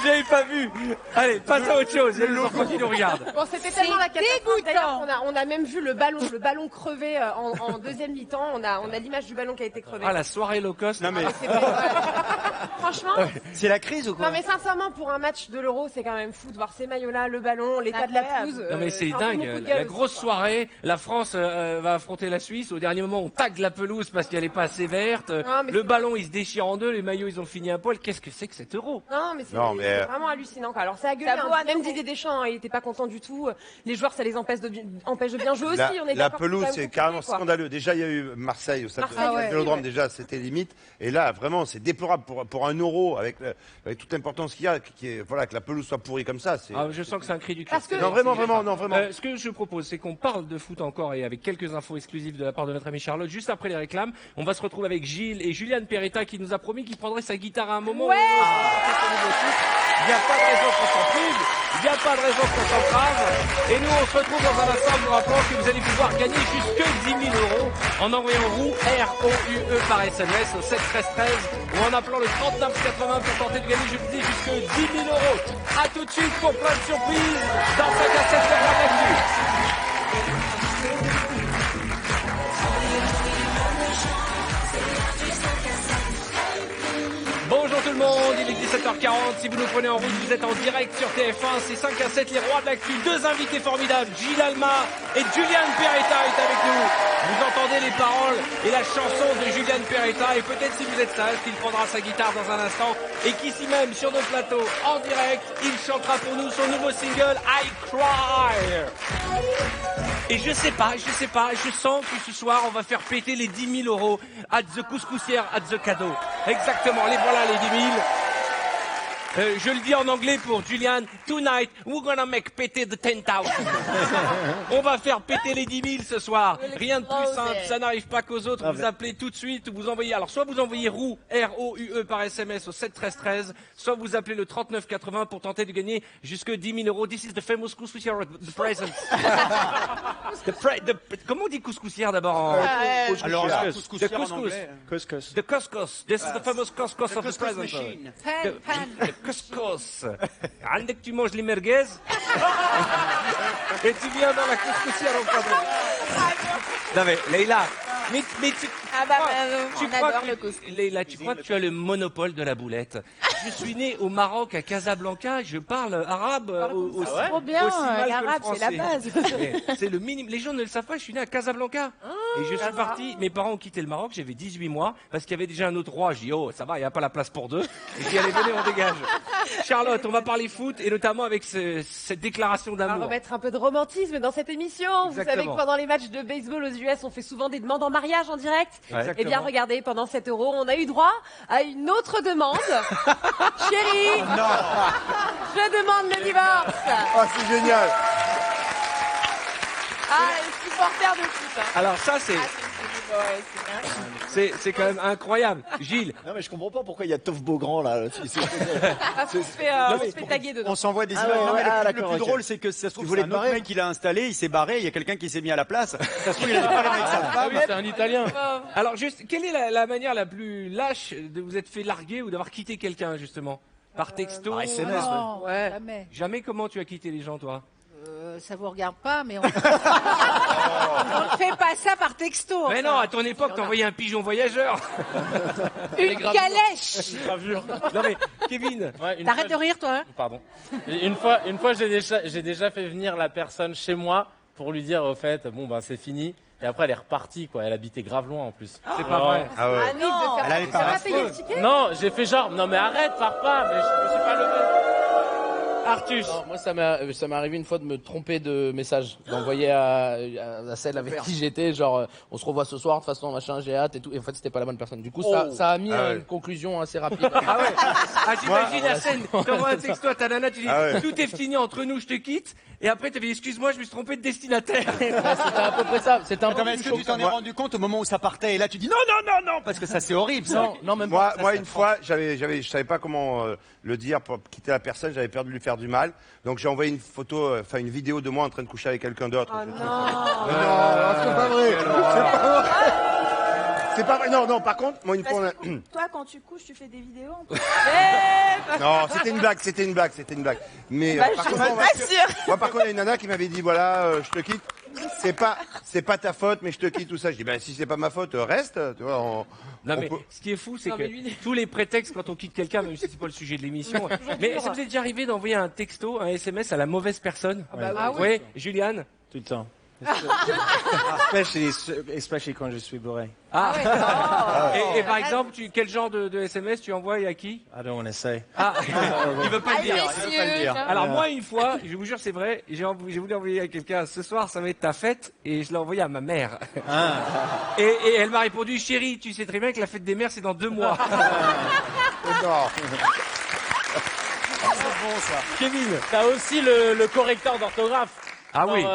J'avais pas vu. Allez, passe à autre chose. Il y a les enfants qui nous regardent. Bon, c'était tellement la catastrophe. D'ailleurs, on a même vu le ballon crevé en deuxième mi-temps. On a l'image du ballon qui a été crevé. Ah, la soirée low cost. Non mais franchement, c'est la crise ou quoi? Non mais sincèrement, pour un match de l'Euro, c'est quand même fou de voir ces maillots-là, le ballon, l'état de la pelouse. Non mais c'est dingue. La grosse soirée, la France va affronter la Suisse. Au dernier moment, on tague la pelouse parce qu'elle est pas assez verte. Le ballon, il se déchire en deux. Les maillots, ils ont fini un poil. Qu'est-ce que c'est que cet Euro? Non mais c'est vraiment hallucinant. Alors ça a gueulé. Même Didier Deschamps, il était pas content du tout. Les joueurs, ça les empêche de bien jouer aussi. La pelouse, c'est carrément scandaleux. Déjà, il y a eu Marseille au stade de Vélodrome. Déjà, c'était limite. Et là, vraiment, c'est déplorable pour un Euro avec toute l'importance qu'il y a, que la pelouse soit pourrie comme ça. Je sens que c'est un cri du cœur. Non, vraiment. Ce que je propose, c'est qu'on parle de foot encore et avec quelques infos exclusives de la part de notre amie Charlotte. Juste après les réclames, on va se retrouver avec Gilles et Juliane Peretta qui nous a promis qu'il prendrait sa guitare à un moment. Ouais. Il n'y a pas de raison qu'on s'en prive, il n'y a pas de raison qu'on s'entrave. Et nous, on se retrouve dans un instant, vous rappelant que vous allez pouvoir gagner jusque 10 000 euros en envoyant ROUE, R-O-U-E par SMS au 7 13 13 ou en appelant le 39 80 pour tenter de gagner, je vous dis, jusque 10 000 euros. A tout de suite pour plein de surprises dans 5 à 7 heures de l'actu. Bonjour tout le le monde, il est 17h40. Si vous nous prenez en route, vous êtes en direct sur TF1. C'est 5 à 7, les rois de l'actu. 2 invités formidables, Gilles Alma et Julian Peretta est avec nous. Vous entendez les paroles et la chanson de Julian Peretta. Et peut-être si vous êtes sage, qu'il prendra sa guitare dans un instant. Et qu'ici même, sur nos plateaux, en direct, il chantera pour nous son nouveau single, I Cry. Et je sais pas, je sens que ce soir, on va faire péter les 10 000 euros at the couscoussière, at the cadeau. Exactement, les voilà les 10 000. Je le dis en anglais pour Julian. Tonight, we're gonna make péter the 10,000. On va faire péter les 10 000 ce soir. Rien de plus simple, ça n'arrive pas qu'aux autres. Vous appelez tout de suite, vous envoyez, alors soit vous envoyez ROUE, R-O-U-E par SMS au 7 13 13, soit vous appelez le 39 80 pour tenter de gagner jusque 10 000 euros. This is the famous couscoussière, the present. Comment on dit couscoussière d'abord en... Alors, couscoussière en anglais. Couscous. The couscous. This is the famous couscous of the present. Couscous. Dès que tu manges les merguez, et tu viens dans la couscoussière au cadre. Non mais, Leïla, mais tu... on adore le couscous. Leïla, tu crois que tu as le monopole de la boulette? Je suis né au Maroc, à Casablanca, je parle arabe aussi, trop bien, aussi mal que le l'arabe, c'est la français. base. C'est le minimum. Les gens ne le savent pas, je suis né à Casablanca. Et je suis parti, mes parents ont quitté le Maroc, j'avais 18 mois, parce qu'il y avait déjà un autre roi. Je dis, oh, ça va, il n'y a pas la place pour deux. Et je dis, allez, venez, on dégage. Charlotte, on va parler foot, et notamment avec cette déclaration On va d'amour. remettre un peu de romantisme dans cette émission. Vous savez que pendant les matchs de baseball aux US, on fait souvent des demandes en mariage en direct. Ouais. Eh bien, regardez, pendant 7 €, on a eu droit à une autre demande. Chérie, je demande le divorce. Oh, c'est génial. Ah, les supporters de foot. Alors ça, c'est quand même incroyable. Gilles. Non mais je comprends pas pourquoi il y a Toff Beaugrand là. On se fait taguer dedans. On s'envoie des Ah images. ouais, Non, mais ah, le d'accord, plus ok. drôle, c'est que ça se trouve, voulait c'est un te autre barrer mec qui l'a installé, il s'est barré, il y a quelqu'un qui s'est mis à la place. Ça se trouve, il a pas avec sa Ah femme. oui, c'est un Italien. Alors juste, quelle est la manière la plus lâche de vous être fait larguer ou d'avoir quitté quelqu'un justement? Par texto? Par SMS, Non, Ouais. jamais. Jamais. Comment tu as quitté les gens, toi? Ça vous regarde pas, mais on ne fait pas ça par texto. Mais non, à ton époque, t'envoyais un pigeon voyageur. Une calèche. Non mais, Kevin. Ouais, T'arrêtes de rire, toi, hein? Pardon. Une fois, j'ai déjà fait venir la personne chez moi pour lui dire, au fait, bon, ben, c'est fini. Et après, elle est repartie, quoi. Elle habitait grave loin, en plus. C'est pas vrai. Ah ouais. Ah non, Elle avait ça pas va un payer le ticket? Non, j'ai fait genre, non mais arrête, pars pas, mais je me suis pas levé. Artus. Non, moi, ça m'est arrivé une fois de me tromper de message, d'envoyer à celle avec qui j'étais, genre, on se revoit ce soir, de toute façon, machin, j'ai hâte et tout. Et en fait, c'était pas la bonne personne. Du coup, ça a mis une conclusion assez rapide. Ah ouais. Ah, j'imagine la scène. T'envoies un texto à ta nana, tu dis, tout est fini entre nous, je te quitte. Et après, t'as dit, excuse-moi, je me suis trompé de destinataire. C'était à peu près ça. C'était un peu Attends, mais est-ce que tu t'en es rendu compte au moment où ça partait? Et là, tu dis non, parce que ça, c'est horrible, ça. Non, même Moi, pas. une fois, je savais pas comment le dire pour quitter la personne. J'avais peur de lui faire du mal, donc j'ai envoyé une photo, enfin une vidéo de moi en train de coucher avec quelqu'un d'autre. Oh non. Non, c'est pas vrai. C'est pas vrai. C'est pas vrai. Non. Par contre, moi une fois. Toi, quand tu couches, tu fais des vidéos. Non, c'était une blague. Mais par contre, moi, par contre, il y a une nana qui m'avait dit voilà, je te quitte. C'est pas ta faute, mais je te quitte tout ça. Je dis ben si c'est pas ma faute, reste. Tu vois. Non mais ce qui est fou, c'est que tous les prétextes quand on quitte quelqu'un, même si c'est pas le sujet de l'émission. Mais ça vous est déjà arrivé d'envoyer un texto, un SMS à la mauvaise personne? Ah oui. Oui, Juliane. Tout le temps. Especially quand je suis bourré. Et par exemple, quel genre de SMS tu envoies et à qui? I don't want to say. Il veut pas le dire. Messieurs. Alors moi, une fois, je vous jure, c'est vrai, j'ai voulu envoyer à quelqu'un, ce soir, ça va être ta fête, et je l'ai envoyé à ma mère. Et elle m'a répondu, chérie, tu sais très bien que la fête des mères, c'est dans 2 mois. Bon, ça. Kevin, t'as aussi le correcteur d'orthographe. Ah oui.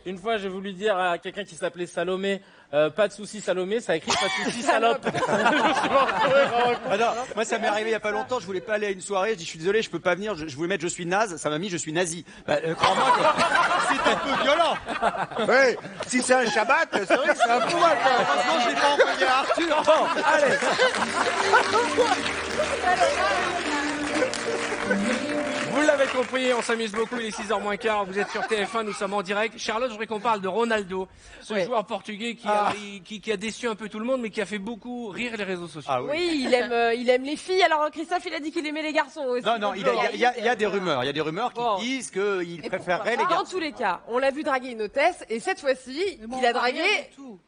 Une fois, j'ai voulu dire à quelqu'un qui s'appelait Salomé, pas de soucis Salomé, ça écrit pas de soucis salope. Alors, moi, ça m'est arrivé il y a pas longtemps. Je voulais pas aller à une soirée. Je dis, je suis désolé, je peux pas venir. Je voulais mettre, je suis naze. Ça m'a mis, je suis nazi. Crois-moi que c'est un peu violent. Oui, si c'est un Shabbat, c'est vrai que c'est un peu mal. Heureusement, je l'ai pas envoyé à Arthur. Bon, allez. Vous l'avez compris, on s'amuse beaucoup, il est 6h moins quart, vous êtes sur TF1, nous sommes en direct. Charlotte, je voudrais qu'on parle de Ronaldo, ce joueur portugais qui a déçu un peu tout le monde, mais qui a fait beaucoup rire les réseaux sociaux. Ah oui, il aime les filles, alors Christophe, il a dit qu'il aimait les garçons aussi. Non, il y a des rumeurs, qui disent qu'il préférerait les garçons. En tous les cas, on l'a vu draguer une hôtesse, et cette fois-ci, il a dragué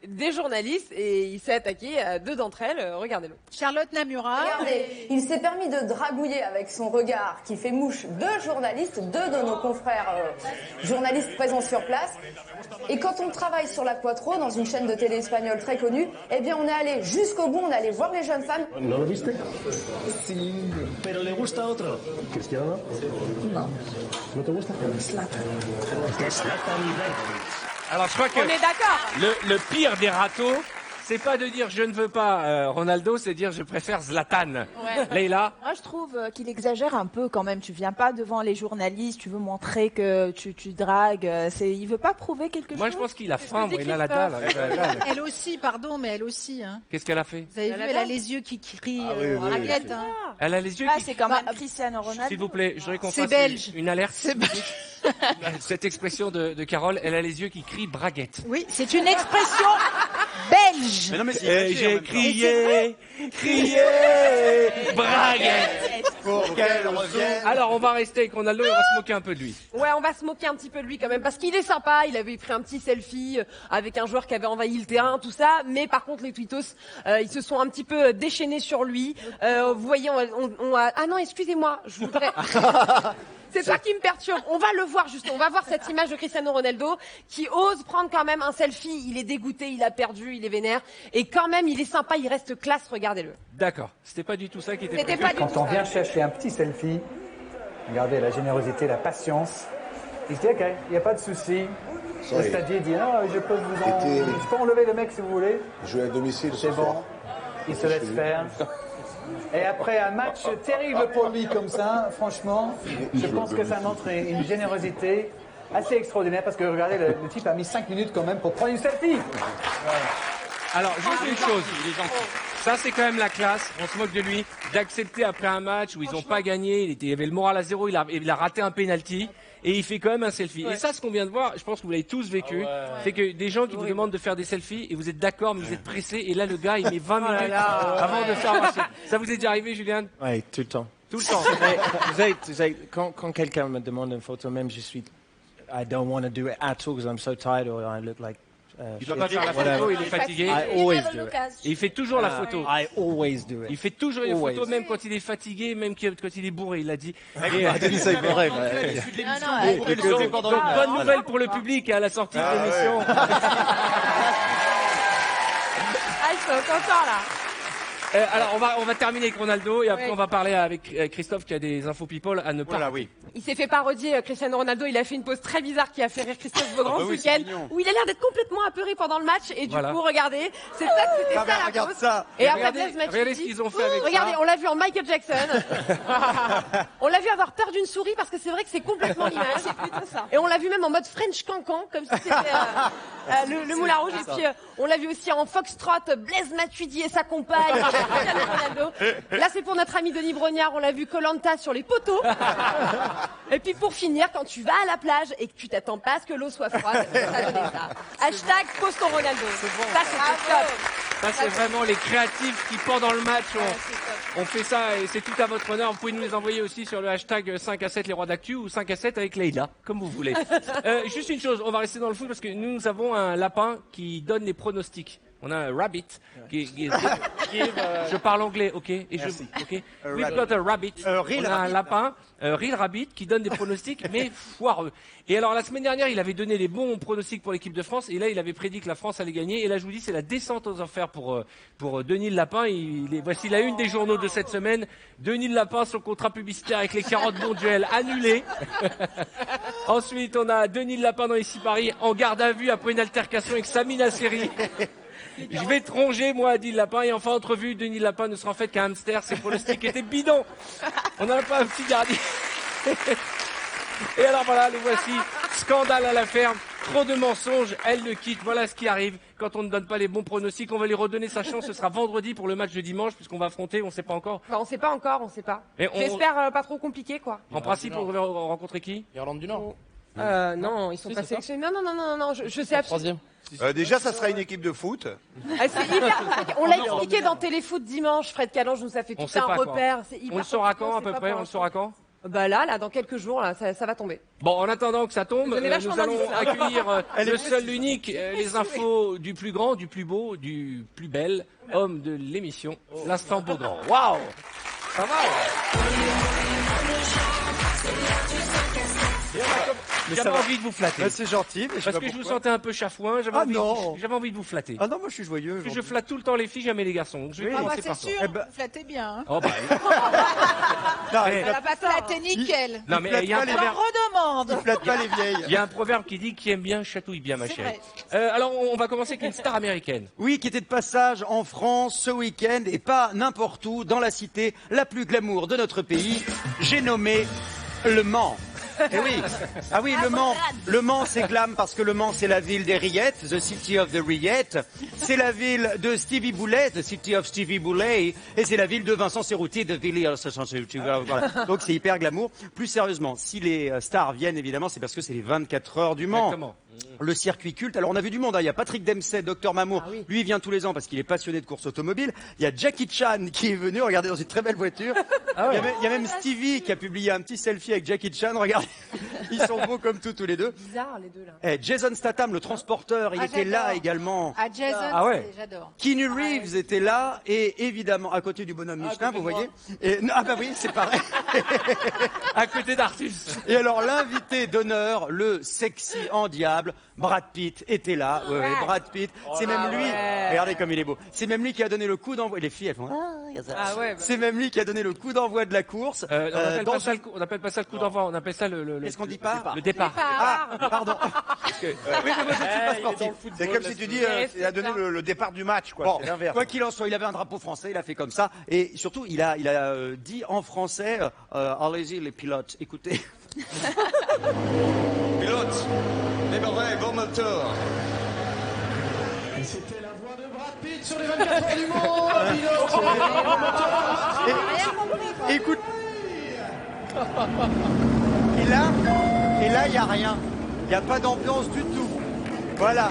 des journalistes, et il s'est attaqué à 2 d'entre elles. Regardez-le. Charlotte Namura. Regardez, il s'est permis de dragouiller avec son regard qui fait mouche 2 journalistes, 2 de nos confrères journalistes présents sur place. Et quand on travaille sur la Cuatro, dans une chaîne de télé espagnole très connue, eh bien on est allé jusqu'au bout, on est allé voir les jeunes femmes. ¿No lo viste? Sí, pero le gusta otro. ¿Cristiano? No. ¿No te gusta? Zlatan. Zlatan Ibrahimovic. Alors je crois que on est d'accord. Le pire des râteaux, c'est pas de dire je ne veux pas Ronaldo, c'est de dire je préfère Zlatan. Ouais. Leïla? Moi, je trouve qu'il exagère un peu quand même. Tu viens pas devant les journalistes, tu veux montrer que tu dragues. Il veut pas prouver quelque chose. Moi, je pense qu'il a faim, il a la dalle. Elle aussi, pardon, mais elle aussi. Hein. Qu'est-ce qu'elle a fait? Vous avez vu, elle a les yeux qui crient raquette. Hein. Elle a les yeux qui... c'est quand même Cristiano Ronaldo. S'il vous plaît, je voudrais qu'on fasse une alerte. C'est belge. Cette expression de Carole, elle a les yeux qui crient braguette. Oui, c'est une expression belge. Mais non, mais j'ai crié, braguette. Pour qu'elle revienne. Alors, on va rester avec Ronaldo et on va se moquer un peu de lui. Ouais, on va se moquer un petit peu de lui quand même, parce qu'il est sympa, il avait pris un petit selfie avec un joueur qui avait envahi le terrain, tout ça, mais par contre les tweetos, ils se sont un petit peu déchaînés sur lui. Vous voyez, on a... Ah non, excusez-moi, je voudrais... C'est ça qui me perturbe. On va le voir juste. On va voir cette image de Cristiano Ronaldo qui ose prendre quand même un selfie. Il est dégoûté, il a perdu, il est vénère. Et quand même, il est sympa, il reste classe. Regardez-le. D'accord. C'était pas du tout ça qui était C'était prévu. pas du Quand tout on ça. vient chercher un petit selfie, regardez la générosité, la patience. Il se dit, OK, il n'y a pas de souci. Le stadier dit, non, je peux enlever le mec si vous voulez. Jouer à domicile, c'est bon. Il se laisse faire. Et après un match terrible pour lui comme ça, franchement, je pense que ça montre une générosité assez extraordinaire parce que regardez, le type a mis 5 minutes quand même pour prendre une selfie. Alors, juste une chose. Ça, c'est quand même la classe. On se moque de lui. D'accepter après un match où ils n'ont pas gagné, il avait le moral à zéro, il a raté un penalty. Et il fait quand même un selfie. Ouais. Et ça, ce qu'on vient de voir, je pense que vous l'avez tous vécu, c'est que des gens qui vous demandent de faire des selfies et vous êtes d'accord, mais vous êtes pressé. Et là, le gars, il met 20 minutes avant de faire un selfie. Ça vous est déjà arrivé, Juliane? Oui, tout le temps. Tout le temps. Vous savez, quand quelqu'un me demande une photo, même je suis, I don't want to do it at all because I'm so tired or I look like. Il ne peut pas faire la photo, il est fatigué. I always do it. Et il fait toujours la photo. I always do it. Il fait toujours une photo, même quand il est fatigué, même quand il est bourré, il l'a dit. Denis, ça est bourré. Donc, bonne nouvelle pour le public à la sortie de l'émission. Ils sont contents là. Alors, on va terminer avec Ronaldo et après on va parler avec Christophe qui a des infos people à ne pas. Voilà, oui. Il s'est fait parodier, Cristiano Ronaldo. Il a fait une pause très bizarre qui a fait rire Christophe Beaugrand ce oui, week-end, où il a l'air d'être complètement apeuré pendant le match. Et du coup, regardez, c'était ça la pause. Ça. Et après, Blaise Matuidi. Regardez ce qu'ils ont fait avec ça. Regardez, on l'a vu en Michael Jackson. On l'a vu avoir peur d'une souris parce que c'est vrai que c'est complètement l'image. C'est plutôt ça. Et on l'a vu même en mode French cancan, comme si c'était le Moulin Rouge. Et puis, on l'a vu aussi en foxtrot, Blaise Matuidi et sa compagne, Cristiano Ronaldo. Là, c'est pour notre ami Denis Brognard. On l'a vu Koh-Lanta sur les poteaux. Et puis, pour finir, quand tu vas à la plage et que tu t'attends pas à ce que l'eau soit froide, ça donne ça. Hashtag pose ton Ronaldo. Ça, c'est top. Ça, c'est vraiment les créatifs qui, pendant le match, on fait ça et c'est tout à votre honneur. Vous pouvez nous les envoyer aussi sur le hashtag 5 à 7 les rois d'actu ou 5 à 7 avec Leïla, comme vous voulez. Juste une chose, on va rester dans le foot parce que nous avons un lapin qui donne les pronostics. On a un rabbit je parle anglais, ok? Et ok? We've got a rabbit. On a un lapin, Real Rabbit, qui donne des pronostics, mais foireux. Et alors, la semaine dernière, il avait donné les bons pronostics pour l'équipe de France, et là, il avait prédit que la France allait gagner. Et là, je vous dis, c'est la descente aux enfers pour Denis le Lapin. Voici la une des journaux de cette semaine. Denis le Lapin, son contrat publicitaire avec les 40 bons duels annulé. Ensuite, on a Denis le Lapin dans les 6 paris, en garde à vue après une altercation avec Sami Nasseri. Je vais te ronger, moi, dit le lapin. Et enfin, entrevue, Denis le Lapin ne sera en fait qu'un hamster. Ses pronostics étaient bidons. On n'a pas un petit gardien. Et alors voilà, le voici. Scandale à la ferme. Trop de mensonges, elle le quitte. Voilà ce qui arrive quand on ne donne pas les bons pronostics. On va lui redonner sa chance. Ce sera vendredi pour le match de dimanche, puisqu'on va affronter, on ne sait pas encore. Bah, on sait pas encore, on sait pas. J'espère pas trop compliqué, quoi. En principe, on va rencontrer qui? Irlande du Nord. Non, ils sont pas sélectionnés. Non, je sais absolument. Déjà, ça sera une équipe de foot. On l'a expliqué dans Téléfoot dimanche. Fred Calange nous a fait tout un repère. On le saura quand à peu près? On le saura quand? Bah là, dans quelques jours, là, ça va tomber. Bon, en attendant que ça tombe, nous allons accueillir le seul, l'unique, les infos du plus grand, du plus beau, du plus bel homme de l'émission, l'instant Beaugrand. Waouh! Ça va? J'avais envie de vous flatter. Bah, c'est gentil. Mais parce que je vous sentais un peu chafouin. J'avais envie de vous flatter. Ah non, moi je suis joyeux. Parce que je flatte tout le temps les filles, jamais les garçons. Donc je vais commencer par c'est sûr, vous flattez bien. Hein. Oh bah. Elle a pas flatté nickel. Non mais il y a un proverbe. Il flatte pas les vieilles. Il y a un proverbe qui dit qui aime bien chatouille bien, ma chérie. Alors on va commencer avec une star américaine. Oui, qui était de passage en France ce week-end et pas n'importe où, dans la cité la plus glamour de notre pays. J'ai nommé Le Mans. Eh oui, ah oui, Le Mans c'est glam parce que Le Mans c'est la ville des rillettes, the city of the rillettes, c'est la ville de Stevie Boulet, the city of Stevie Boulet, et c'est la ville de Vincent Cerruti, de Villiers. Voilà. Donc c'est hyper glamour. Plus sérieusement, si les stars viennent évidemment, c'est parce que c'est les 24 heures du Mans. Exactement. Le circuit culte. Alors on a vu du monde, hein. Il y a Patrick Dempsey, Dr Mamour, lui il vient tous les ans parce qu'il est passionné de course automobile. Il y a Jackie Chan qui est venu, regardez, dans une très belle voiture. Il y a même Stevie qui a publié un petit selfie avec Jackie Chan, regardez, ils sont beaux comme tout, tous les deux. Bizarre les deux là. Jason Statham, le transporteur, il était là également. Ah Jason, j'adore. Keanu Reeves était là et évidemment à côté du bonhomme Michelin, vous voyez. Ah bah oui, c'est pareil. À côté d'Artus. Et alors l'invité d'honneur, le sexy en diable, Brad Pitt était là. Ouais, Brad Pitt, c'est même lui. Regardez comme il est beau. C'est même lui qui a donné le coup d'envoi. Les filles, elles font. C'est même lui qui a donné le coup d'envoi de la course. On n'appelle pas ça le coup d'envoi. On appelle ça le. Qu'est-ce qu'on dit pas? Le départ. Ah, pardon. Oui, mais moi je ne suis pas sportif. C'est comme si tu dis, il a donné le départ du match, quoi. Bon, quoi qu'il en soit, il avait un drapeau français, il a fait comme ça, et surtout, il a dit en français, allez-y les pilotes, écoutez. Pilote, démarrez vos moteurs. Et c'était la voix de Brad Pitt sur les 24 heures du monde. Pilote, écoute. Et là, il n'y a rien. Il n'y a pas d'ambiance du tout. Voilà.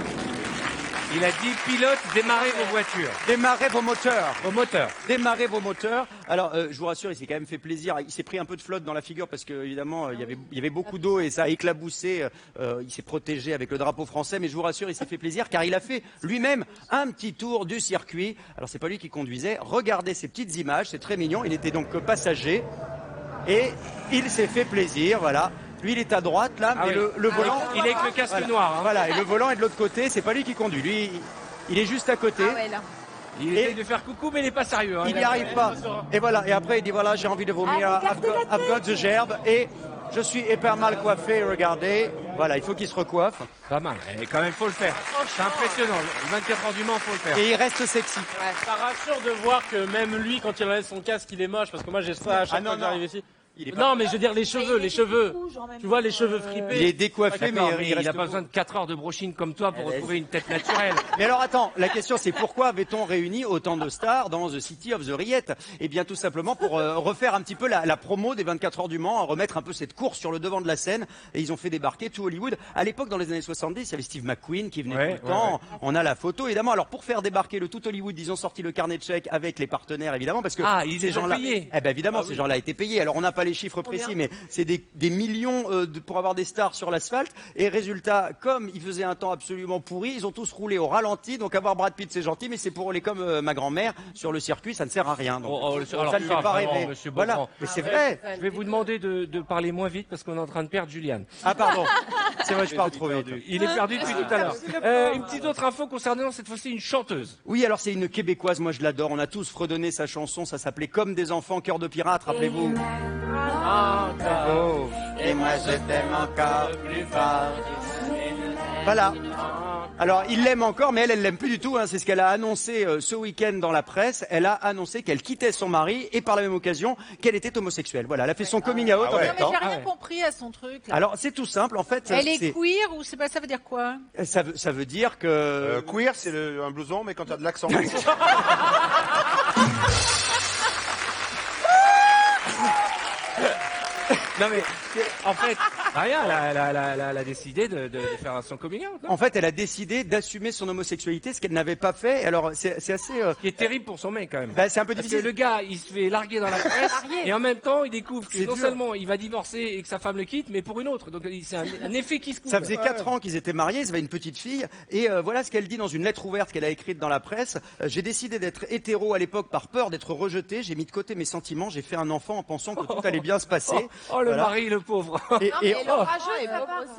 Il a dit pilote, démarrez vos voitures. Démarrez vos moteurs. Vos moteurs. Démarrez vos moteurs. Alors, je vous rassure, il s'est quand même fait plaisir. Il s'est pris un peu de flotte dans la figure parce que, évidemment, il y avait beaucoup d'eau et ça a éclaboussé. Il s'est protégé avec le drapeau français. Mais je vous rassure, il s'est fait plaisir car il a fait lui-même un petit tour du circuit. Alors, c'est pas lui qui conduisait. Regardez ces petites images. C'est très mignon. Il était donc passager. Et il s'est fait plaisir. Voilà. Lui, il est à droite, là, mais le volant... Il est avec le casque noir. Hein. Voilà, et le volant est de l'autre côté, c'est pas lui qui conduit. Lui, il est juste à côté. Il essaye de faire coucou, mais il n'est pas sérieux. Hein. Il n'y arrive pas. Et voilà, et après, il dit, voilà, j'ai envie de vomir, I've got the gerbe, et je suis hyper mal coiffé, regardez. Voilà, il faut qu'il se recoiffe. Pas mal, et quand même, il faut le faire. C'est impressionnant, le 24 heures du Mans, il faut le faire. Et il reste sexy. Ça rassure de voir que même lui, quand il enlève son casque, il est moche, parce que moi, j'ai ça à chaque fois que j'arrive ici. Non, mais je veux dire les cheveux. Tu vois les cheveux fripés. Il est décoiffé, mais il n'a pas besoin de 4 heures de brochine comme toi pour retrouver une tête naturelle. Mais alors attends, la question c'est pourquoi avait-on réuni autant de stars dans The City of the Rillettes? Eh bien tout simplement pour refaire un petit peu la promo des 24 heures du Mans, remettre un peu cette course sur le devant de la scène. Et ils ont fait débarquer tout Hollywood. À l'époque, dans les années 70, il y avait Steve McQueen qui venait tout le temps. On a la photo évidemment. Alors pour faire débarquer le tout Hollywood, ils ont sorti le carnet de chèques avec les partenaires évidemment parce que ces gens-là. Eh ben évidemment, ces gens-là étaient payés. Alors on n'a pas les chiffres précis, mais c'est des millions pour avoir des stars sur l'asphalte. Et résultat, comme il faisait un temps absolument pourri, ils ont tous roulé au ralenti. Donc avoir Brad Pitt, c'est gentil, mais c'est pour rouler comme ma grand-mère sur le circuit, ça ne sert à rien. Donc, ça ne fait pas rêver. Voilà, mais c'est vrai. Je vais vous demander de parler moins vite parce qu'on est en train de perdre Julian. Ah pardon, c'est vrai, je parle trop vite. Il est perdu depuis tout à l'heure. Une petite autre info concernant cette fois-ci une chanteuse. Oui, alors c'est une Québécoise, moi je l'adore. On a tous fredonné sa chanson, ça s'appelait Comme des enfants, cœur de pirate, rappelez-vous. Et moi je t'aime encore plus fort. Voilà. Alors, il l'aime encore, mais elle l'aime plus du tout. Hein. C'est ce qu'elle a annoncé ce week-end dans la presse. Elle a annoncé qu'elle quittait son mari et par la même occasion qu'elle était homosexuelle. Voilà, elle a fait son coming out en même Non, temps. mais j'ai rien compris à son truc. Là. Alors, c'est tout simple, en fait. Elle est queer ou c'est pas ça veut dire quoi? Ça veut dire que... Queer, c'est un blouson, mais quand t'as de l'accent. Non mais, en fait, rien, elle a décidé de faire son coming out. Non En fait, elle a décidé d'assumer son homosexualité, ce qu'elle n'avait pas fait. Alors, c'est assez... Ce qui est terrible pour son mec, quand même. Bah, c'est un peu Parce difficile. que le gars, il se fait larguer dans la presse, et en même temps, il découvre que non seulement il va divorcer et que sa femme le quitte, mais pour une autre. Donc, c'est un effet qui se coupe. Ça faisait 4 ans qu'ils étaient mariés, ils avaient une petite fille, et voilà ce qu'elle dit dans une lettre ouverte qu'elle a écrite dans la presse. J'ai décidé d'être hétéro à l'époque par peur d'être rejeté. J'ai mis de côté mes sentiments. J'ai fait un enfant en pensant que tout allait bien se passer. Oh, le mari, le pauvre.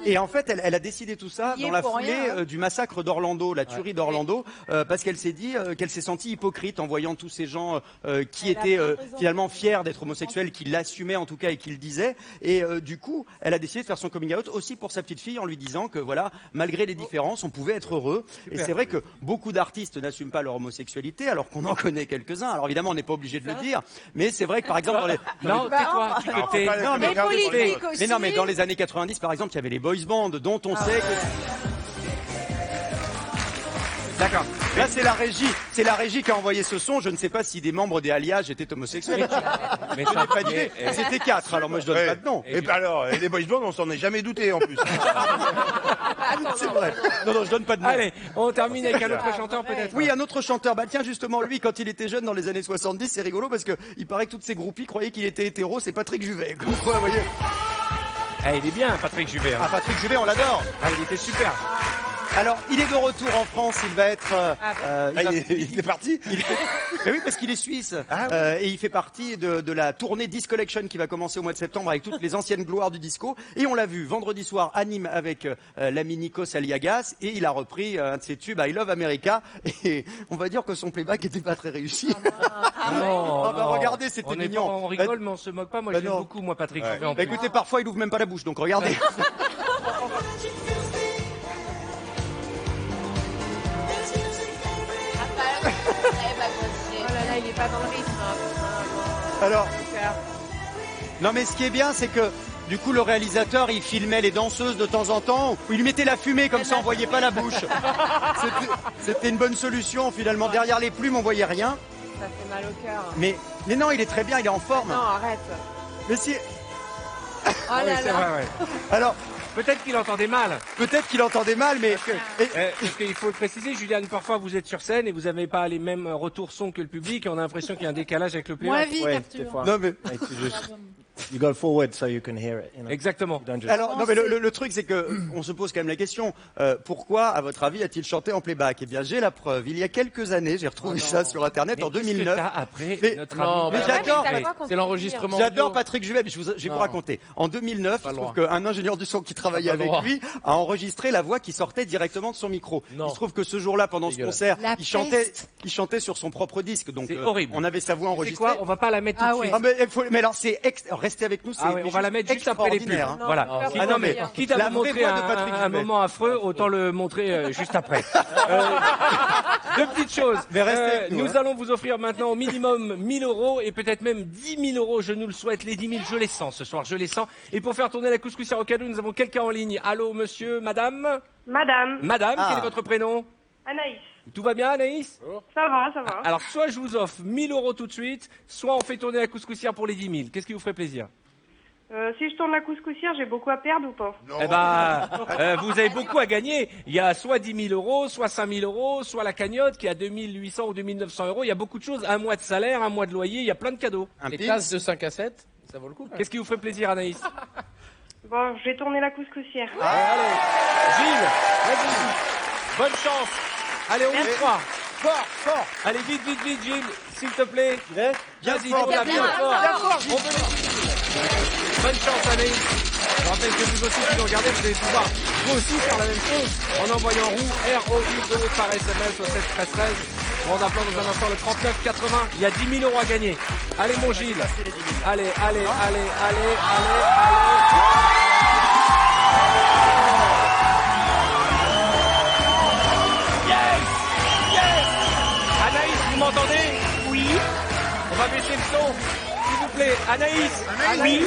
Et en fait, elle a décidé tout ça dans la foulée du massacre d'Orlando, la tuerie d'Orlando, parce qu'elle s'est dit qu'elle s'est sentie hypocrite en voyant tous ces gens qui étaient finalement fiers d'être homosexuels, qui l'assumaient en tout cas et qui le disaient. Et du coup, elle a décidé de faire son coming out aussi pour sa petite fille en lui disant que voilà, malgré les différences, on pouvait être heureux. Super. Et c'est vrai que beaucoup d'artistes n'assument pas leur homosexualité, alors qu'on en connaît quelques-uns. Alors évidemment, on n'est pas obligé de le dire, mais c'est vrai que par exemple dans les mais non, mais dans les années 90, par exemple, il y avait les boys bands, dont on sait que... D'accord. Là, c'est la régie qui a envoyé ce son. Je ne sais pas si des membres des Alliages étaient homosexuels. Mais je n'ai pas d'idée. C'était 4, alors moi je donne pas de nom. Et alors, les boys bands, on s'en est jamais douté en plus. C'est vrai. Non, je donne pas de nom. Allez, on termine avec un autre chanteur peut-être. Oui, un autre chanteur. Bah tiens, justement, lui, quand il était jeune dans les années 70, c'est rigolo parce que il paraît que toutes ces groupies croyaient qu'il était hétéro. C'est Patrick Juvet. Quoi, vous voyez. Ah, il est bien, Patrick Juvet. Hein. Ah, Patrick Juvet, on l'adore. Ah, il était super. Alors, il est de retour en France, il va être... il est parti Mais oui, parce qu'il est suisse. Et il fait partie de la tournée Disc Collection qui va commencer au mois de septembre avec toutes les anciennes gloires du disco. Et on l'a vu vendredi soir à Nîmes avec l'ami Nikos Aliagas. Et il a repris un de ses tubes, I Love America. Et on va dire que son playback était pas très réussi. Regardez, c'était mignon. On rigole, mais on se moque pas. Moi, j'aime beaucoup, moi, Patrick Juvet. Écoutez, parfois, il ouvre même pas la bouche, donc regardez. Il est pas dans le rythme. Alors, non mais ce qui est bien, c'est que du coup le réalisateur il filmait les danseuses de temps en temps, ou il mettait la fumée comme ça on voyait pas la bouche. C'était une bonne solution finalement. Derrière les plumes on voyait rien. Ça fait mal au cœur. Mais non, il est très bien, il est en forme. Non, arrête. Mais si. Oh là là. C'est vrai, ouais. Alors. Peut-être qu'il entendait mal. Peut-être qu'il entendait mal, mais... Parce qu'il faut le préciser, Juliane, parfois vous êtes sur scène et vous n'avez pas les mêmes retours son que le public et on a l'impression qu'il y a un décalage avec le public. Moins vite, Arthur. Non mais... You go forward so you can hear it. You know? Exactement. Alors, non, mais le truc, c'est que on se pose quand même la question pourquoi, à votre avis, a-t-il chanté en playback? Eh bien, j'ai la preuve. Il y a quelques années, j'ai retrouvé ça sur Internet en 2009. J'adore. C'est l'enregistrement. J'adore Patrick Juvet. Je vais vous raconter. En 2009, il se trouve qu'un ingénieur du son qui travaillait avec lui a enregistré la voix qui sortait directement de son micro. Il se trouve que ce jour-là, pendant ce concert, il chantait sur son propre disque. Donc, c'est horrible. On avait sa voix enregistrée. C'est quoi? On va pas la mettre tout de suite. Mais alors, restez avec nous. On va la mettre juste après les pubs. Voilà. Quitte à vous montrer un moment affreux, autant le montrer juste après. Deux petites choses. Nous allons vous offrir maintenant au minimum 1 000 € et peut-être même 10 000 €. Je nous le souhaite. Les 10 000, je les sens ce soir. Je les sens. Et pour faire tourner la couscoussière au cadeau, nous avons quelqu'un en ligne. Allô, monsieur, madame? Madame. Madame, quel est votre prénom? Anaïs. Tout va bien, Anaïs? Ça va, ça va. Alors, soit je vous offre 1 000 € tout de suite, soit on fait tourner la couscoussière pour les 10 000. Qu'est-ce qui vous ferait plaisir? Si je tourne la couscoussière, j'ai beaucoup à perdre ou pas? Eh ben, vous avez beaucoup à gagner. Il y a soit 10 000 €, soit 5 000 €, soit la cagnotte qui a 2 800 ou 2 900 €. Il y a beaucoup de choses. Un mois de salaire, un mois de loyer, il y a plein de cadeaux. Des tasses de 5 à 7, ça vaut le coup. Qu'est-ce qui vous ferait plaisir, Anaïs? Bon, je vais tourner la couscoussière. Allez, Gilles, vas-y. Bonne chance. Allez, on y croit. Fort. Allez, vite, Gilles, s'il te plaît. Vas-y, tourne la bien fort. On veut les 10 000. Bonne chance, Anaïs. Je rappelle que vous aussi, si vous regardez, vous allez pouvoir vous aussi faire la même chose en envoyant ROU par SMS au 7 13 13 ou en appelant dans un instant le 39 80. Il y a 10 000 € à gagner. Allez, mon Gilles. Allez. Anaïs. Oui.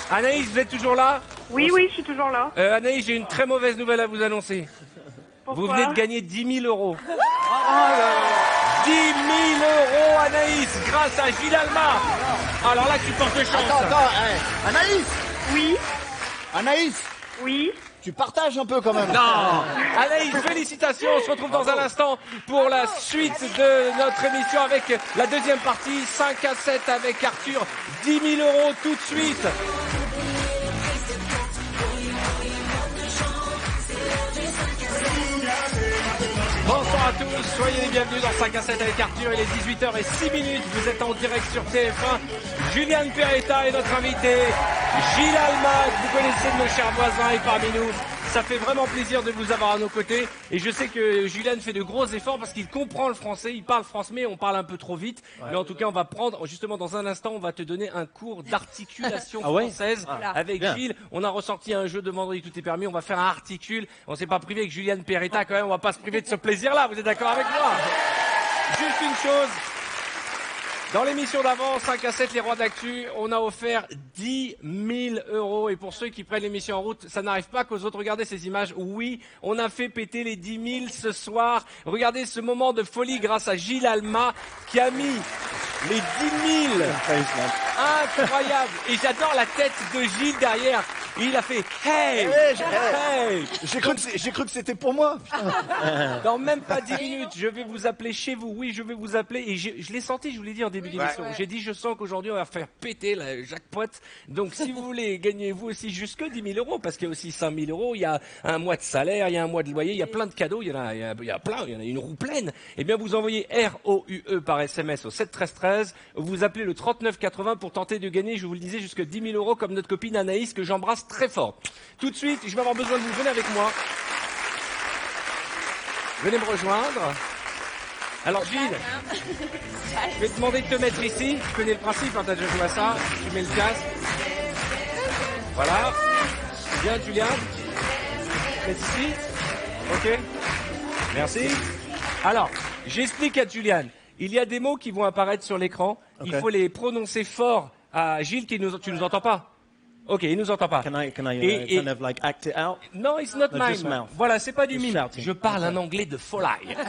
Anaïs, vous êtes toujours là? Oui, je suis toujours là. Anaïs, j'ai une très mauvaise nouvelle à vous annoncer. Pourquoi? Vous venez de gagner 10 000 euros. 10 000 euros, Anaïs, grâce à Gilles Alma. Alors là, tu portes chance. Attends, Anaïs. Oui. Anaïs. Oui. Tu partages un peu quand même. Non. Anaïs, félicitations. On se retrouve dans un instant pour la suite de notre émission avec la deuxième partie, 5 à 7 avec Arthur. 10 000 euros tout de suite. Bonsoir à tous, soyez les bienvenus dans 5 à 7 avec Arthur, il est 18h06, vous êtes en direct sur TF1. Juliane Peretta est notre invité, Gilles Alma, vous connaissez de nos chers voisins et parmi nous. Ça fait vraiment plaisir de vous avoir à nos côtés et je sais que Julian fait de gros efforts parce qu'il comprend le français, il parle français mais on parle un peu trop vite. Ouais. Mais en tout cas, on va prendre, justement dans un instant, on va te donner un cours d'articulation française avec Gilles. On a ressorti un jeu de vendredi tout est permis, on va faire un articule. On s'est pas privé avec Juliane Peretta quand même, on va pas se priver de ce plaisir-là, vous êtes d'accord avec moi? Juste une chose. Dans l'émission d'avant, 5 à 7, les rois d'actu, on a offert 10 000 euros. Et pour ceux qui prennent l'émission en route, ça n'arrive pas qu'aux autres. Regardez ces images. Oui, on a fait péter les 10 000 ce soir. Regardez ce moment de folie grâce à Gilles Alma qui a mis les 10 000. Incroyable. Et j'adore la tête de Gilles derrière. Il a fait hey, hey. J'ai cru que c'était pour moi. Dans même pas 10 minutes, je vais vous appeler chez vous. Oui, je vais vous appeler. Et je l'ai senti, je vous l'ai dit en début d'émission. J'ai dit, je sens qu'aujourd'hui, on va faire péter la jackpot. Donc, si vous voulez gagner vous aussi jusque 10 000 euros, parce qu'il y a aussi 5 000 euros, il y a un mois de salaire, il y a un mois de loyer, il y a plein de cadeaux, il y en a plein, il y en a une roue pleine. Eh bien, vous envoyez ROUE par SMS au 7 13 13. Vous appelez le 39 80 pour tenter de gagner, je vous le disais, jusque 10 000 euros comme notre copine Anaïs que j'embrasse très fort. Tout de suite, je vais avoir besoin de vous. Venez avec moi. Venez me rejoindre. Alors Gilles, je vais te demander de te mettre ici. Tu connais le principe, hein, t'as déjà joué à ça. Tu mets le casque. Voilà. Bien, Julien. Mets ici. Ok. Merci. Alors, j'explique à Julian. Il y a des mots qui vont apparaître sur l'écran. Okay. Il faut les prononcer fort à Gilles tu nous entends pas? Ok, il nous entend pas. Can I kind of like act it out? No, it's not mime. Voilà, c'est pas du mime. Je parle un anglais de folie.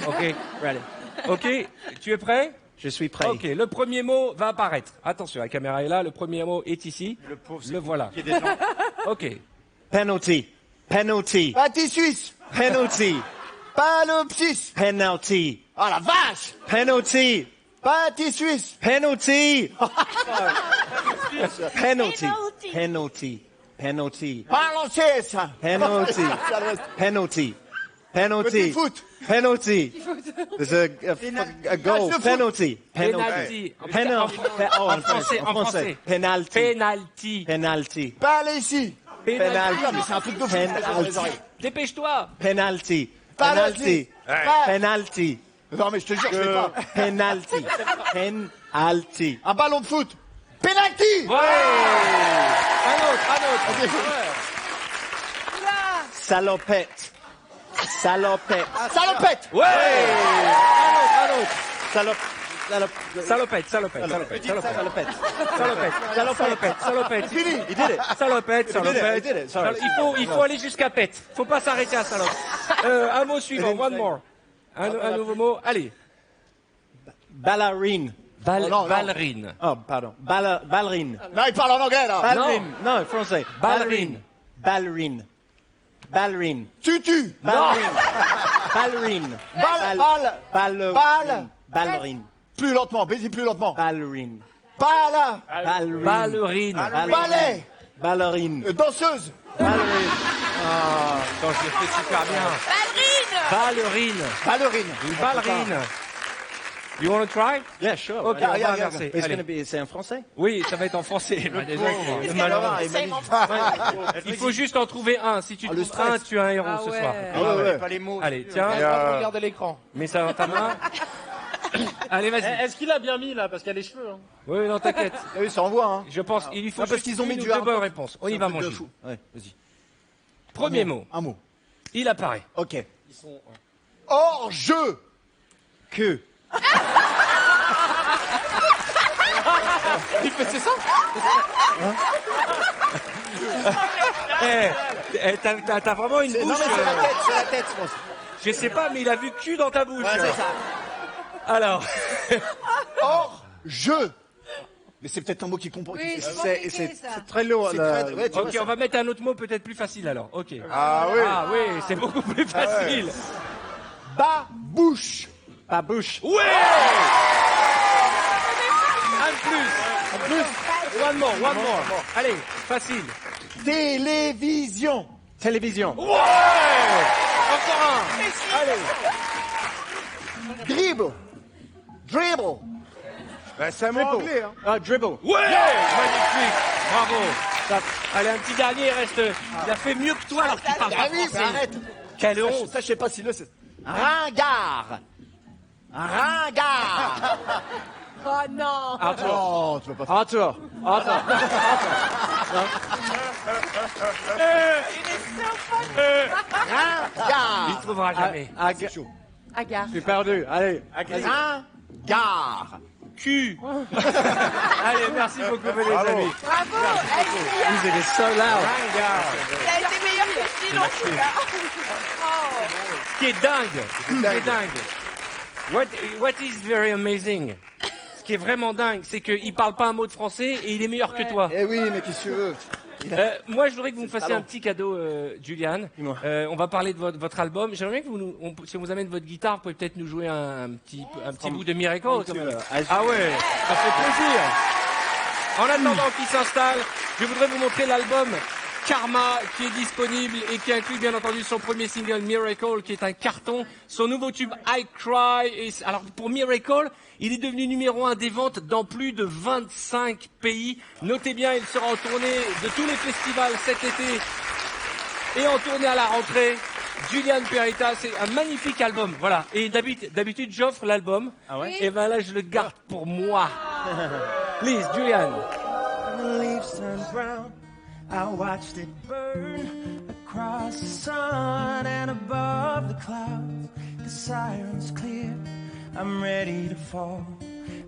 Ok, ready. Ok, tu es prêt? Je suis prêt. Ok, le premier mot va apparaître. Attention, la caméra est là. Le premier mot est ici. Le voilà. Ok. Penalty. Penalty. Pâté suisse. Penalty. Palopsis. Penalty. Oh la vache. Penalty. Pâté suisse. Penalty. Penalty. Penalty. Penalty. Parlanchès. Penalty. Penalty. Penalty. Petit foot. Penalty. There's a goal. Penalty. Penalty. En français. Penalty. Penalty. Penalty. Parlez ici. Penalty. Mais c'est un truc de fou. Dépêche-toi. Penalty. Penalty. Penalty. Non mais je te jure, je sais pas. Penalty. Penalty. Un ballon de foot. Penalty. Ouais. Un autre. Salopette. Salopette. Salopette. Ouais. Un autre. Salopette. Fini. Salopette. Il faut aller jusqu'à pète. Faut pas s'arrêter à salope. Un mot suivant. One more. Un nouveau mot. Allez. Ballerine. Ballerine. Oh, pardon. Ballerine. Non, il parle en anglais là. Ballerine. Non, français. Ballerine. Ballerine. Ballerine. Tutu. Ballerine. Ballerine. Plus lentement, baisez plus lentement. Ballerine. Ballerine. Ballet. Ballerine. Danseuse. Ballerine. Quand je le fais super bien. Ballerine. Une ballerine. You want to try? Yeah, sure. Ok, on va inverser. C'est en français? Oui, ça va être en français. Il faut juste en trouver un. Si tu trouves un, tu as un héros ce soir. Pas les mots. Allez, tiens. Regardez l'écran. Mets ça dans ta main. Allez, vas-y. Est-ce qu'il a bien mis là? Parce qu'il y a les cheveux. Hein. Oui, non, t'inquiète. Oui, ça envoie. Hein. Je pense qu'il faut parce qu'ils ont mis du bonne réponse. On y va, manger. Ouais, vas-y. Premier mot. Un mot. Il apparaît. Ok. Ils sont hors jeu. Que. Il fait c'est ça. T'as vraiment une bouche. Non, mais c'est la tête, je pense. Je sais pas, mais il a vu cul dans ta bouche. Ouais, c'est ça. Alors. Hors jeu. Mais c'est peut-être un mot qui comprend. Oui, C'est très lourd. Ok, on va mettre un autre mot peut-être plus facile alors. Ok. Ah oui. Ah oui, c'est beaucoup plus facile. Babouche. Babouche. Ouais. Un de plus. One more. Allez, facile. Télévision. Télévision. Ouais. Encore un. Allez. Dribble. Ben, c'est un mot anglais. Hein. Ah, dribble. Ouais. Magnifique. Bravo. Allez, un petit dernier, il reste. Il a fait mieux que toi alors qu'il parle pas oui, français. arrête. Quelle honte. Ça, je sais pas si le c'est. Ringard. Oh non. Non, tu vas pas. Arthur. Il ne trouvera jamais. Agar. Je suis perdu. Allez. Ringard. Cul. Allez, merci beaucoup, mes amis. Bravo. Vous êtes so loud. Il a été meilleur que Phil en tout cas. Ce qui est dingue. What is very amazing. Ce qui est vraiment dingue, c'est qu'il parle pas un mot de français et il est meilleur que toi. Eh oui, mais qu'est-ce que tu veux? Moi, je voudrais que vous me fassiez un petit cadeau, Julian. On va parler de votre album. J'aimerais bien que si on vous amène votre guitare, vous pouvez peut-être nous jouer un petit bout de Miracle. Ah ouais, ça fait plaisir. En attendant qu'il s'installe, je voudrais vous montrer l'album Karma qui est disponible et qui inclut bien entendu son premier single Miracle qui est un carton, son nouveau tube I Cry. Alors pour Miracle, il est devenu numéro 1 des ventes dans plus de 25 pays. Notez bien, il sera en tournée de tous les festivals cet été et en tournée à la rentrée. Julian Peretta, c'est un magnifique album. Voilà. Et d'habitude, j'offre l'album. Ah ouais? Et ben là, je le garde pour moi. Please, Julian. I watched it burn across the sun and above the clouds. The siren's clear. I'm ready to fall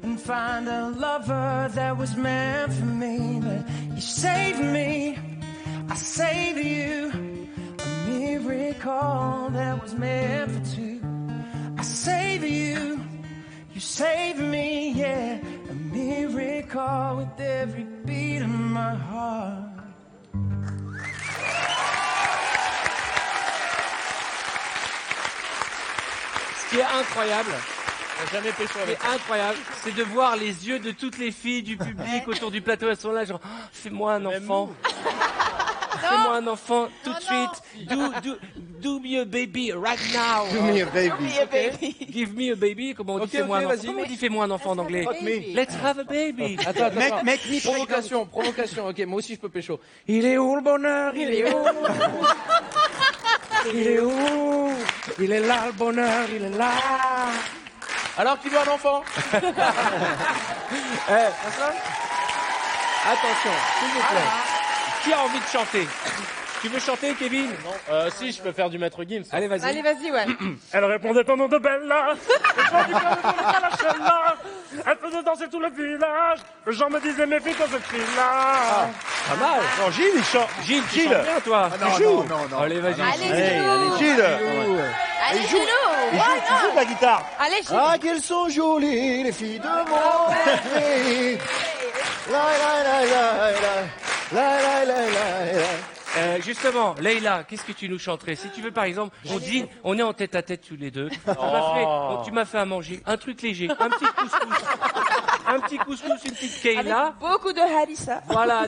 and find a lover that was meant for me. But you saved me, I save you. A miracle that was meant for two. I save you, you save me, yeah. A miracle with every beat of my heart. Ce qui est incroyable, jamais pécho avec incroyable, c'est de voir les yeux de toutes les filles du public autour du plateau. Elles sont là, genre, oh, fais-moi un enfant. Fais-moi un enfant tout de suite. Do me a baby right now. Do me a baby. Give me a baby. Comment on dit fais-moi un enfant? Comment on dit fais-moi un enfant en anglais? Let's have a baby. Attends. Make me provocation. Ok, moi aussi je peux pécho. Il est où le bonheur? Il est où? Il est où? Il est là le bonheur, il est là. Alors qui veut un enfant? Attention, s'il vous plaît. Qui a envie de chanter? Tu veux chanter, Kevin? Non. Si, je peux faire du Maître Gims. Allez, vas-y. Allez, vas-y, ouais. Elle répondait au nom de Bella. Et je dis qu'elle là. Elle faisait danser tout le village. Les gens me disaient méfie de ce cri-là. Pas mal. Non, Gilles, il chante. Gilles, tu chantes bien, toi. Non. Allez, vas-y. Allez, Gilles. Allez, Gilou. Tu joues de la guitare. Allez, Gilou. Ah, qu'elles sont jolies, les filles de mon pays. Justement, Leïla, qu'est-ce que tu nous chanterais? Si tu veux, par exemple, on est en tête à tête tous les deux. Tu m'as fait à manger un truc léger, un petit couscous, une petite Keïla. Avec beaucoup de harissa. Voilà,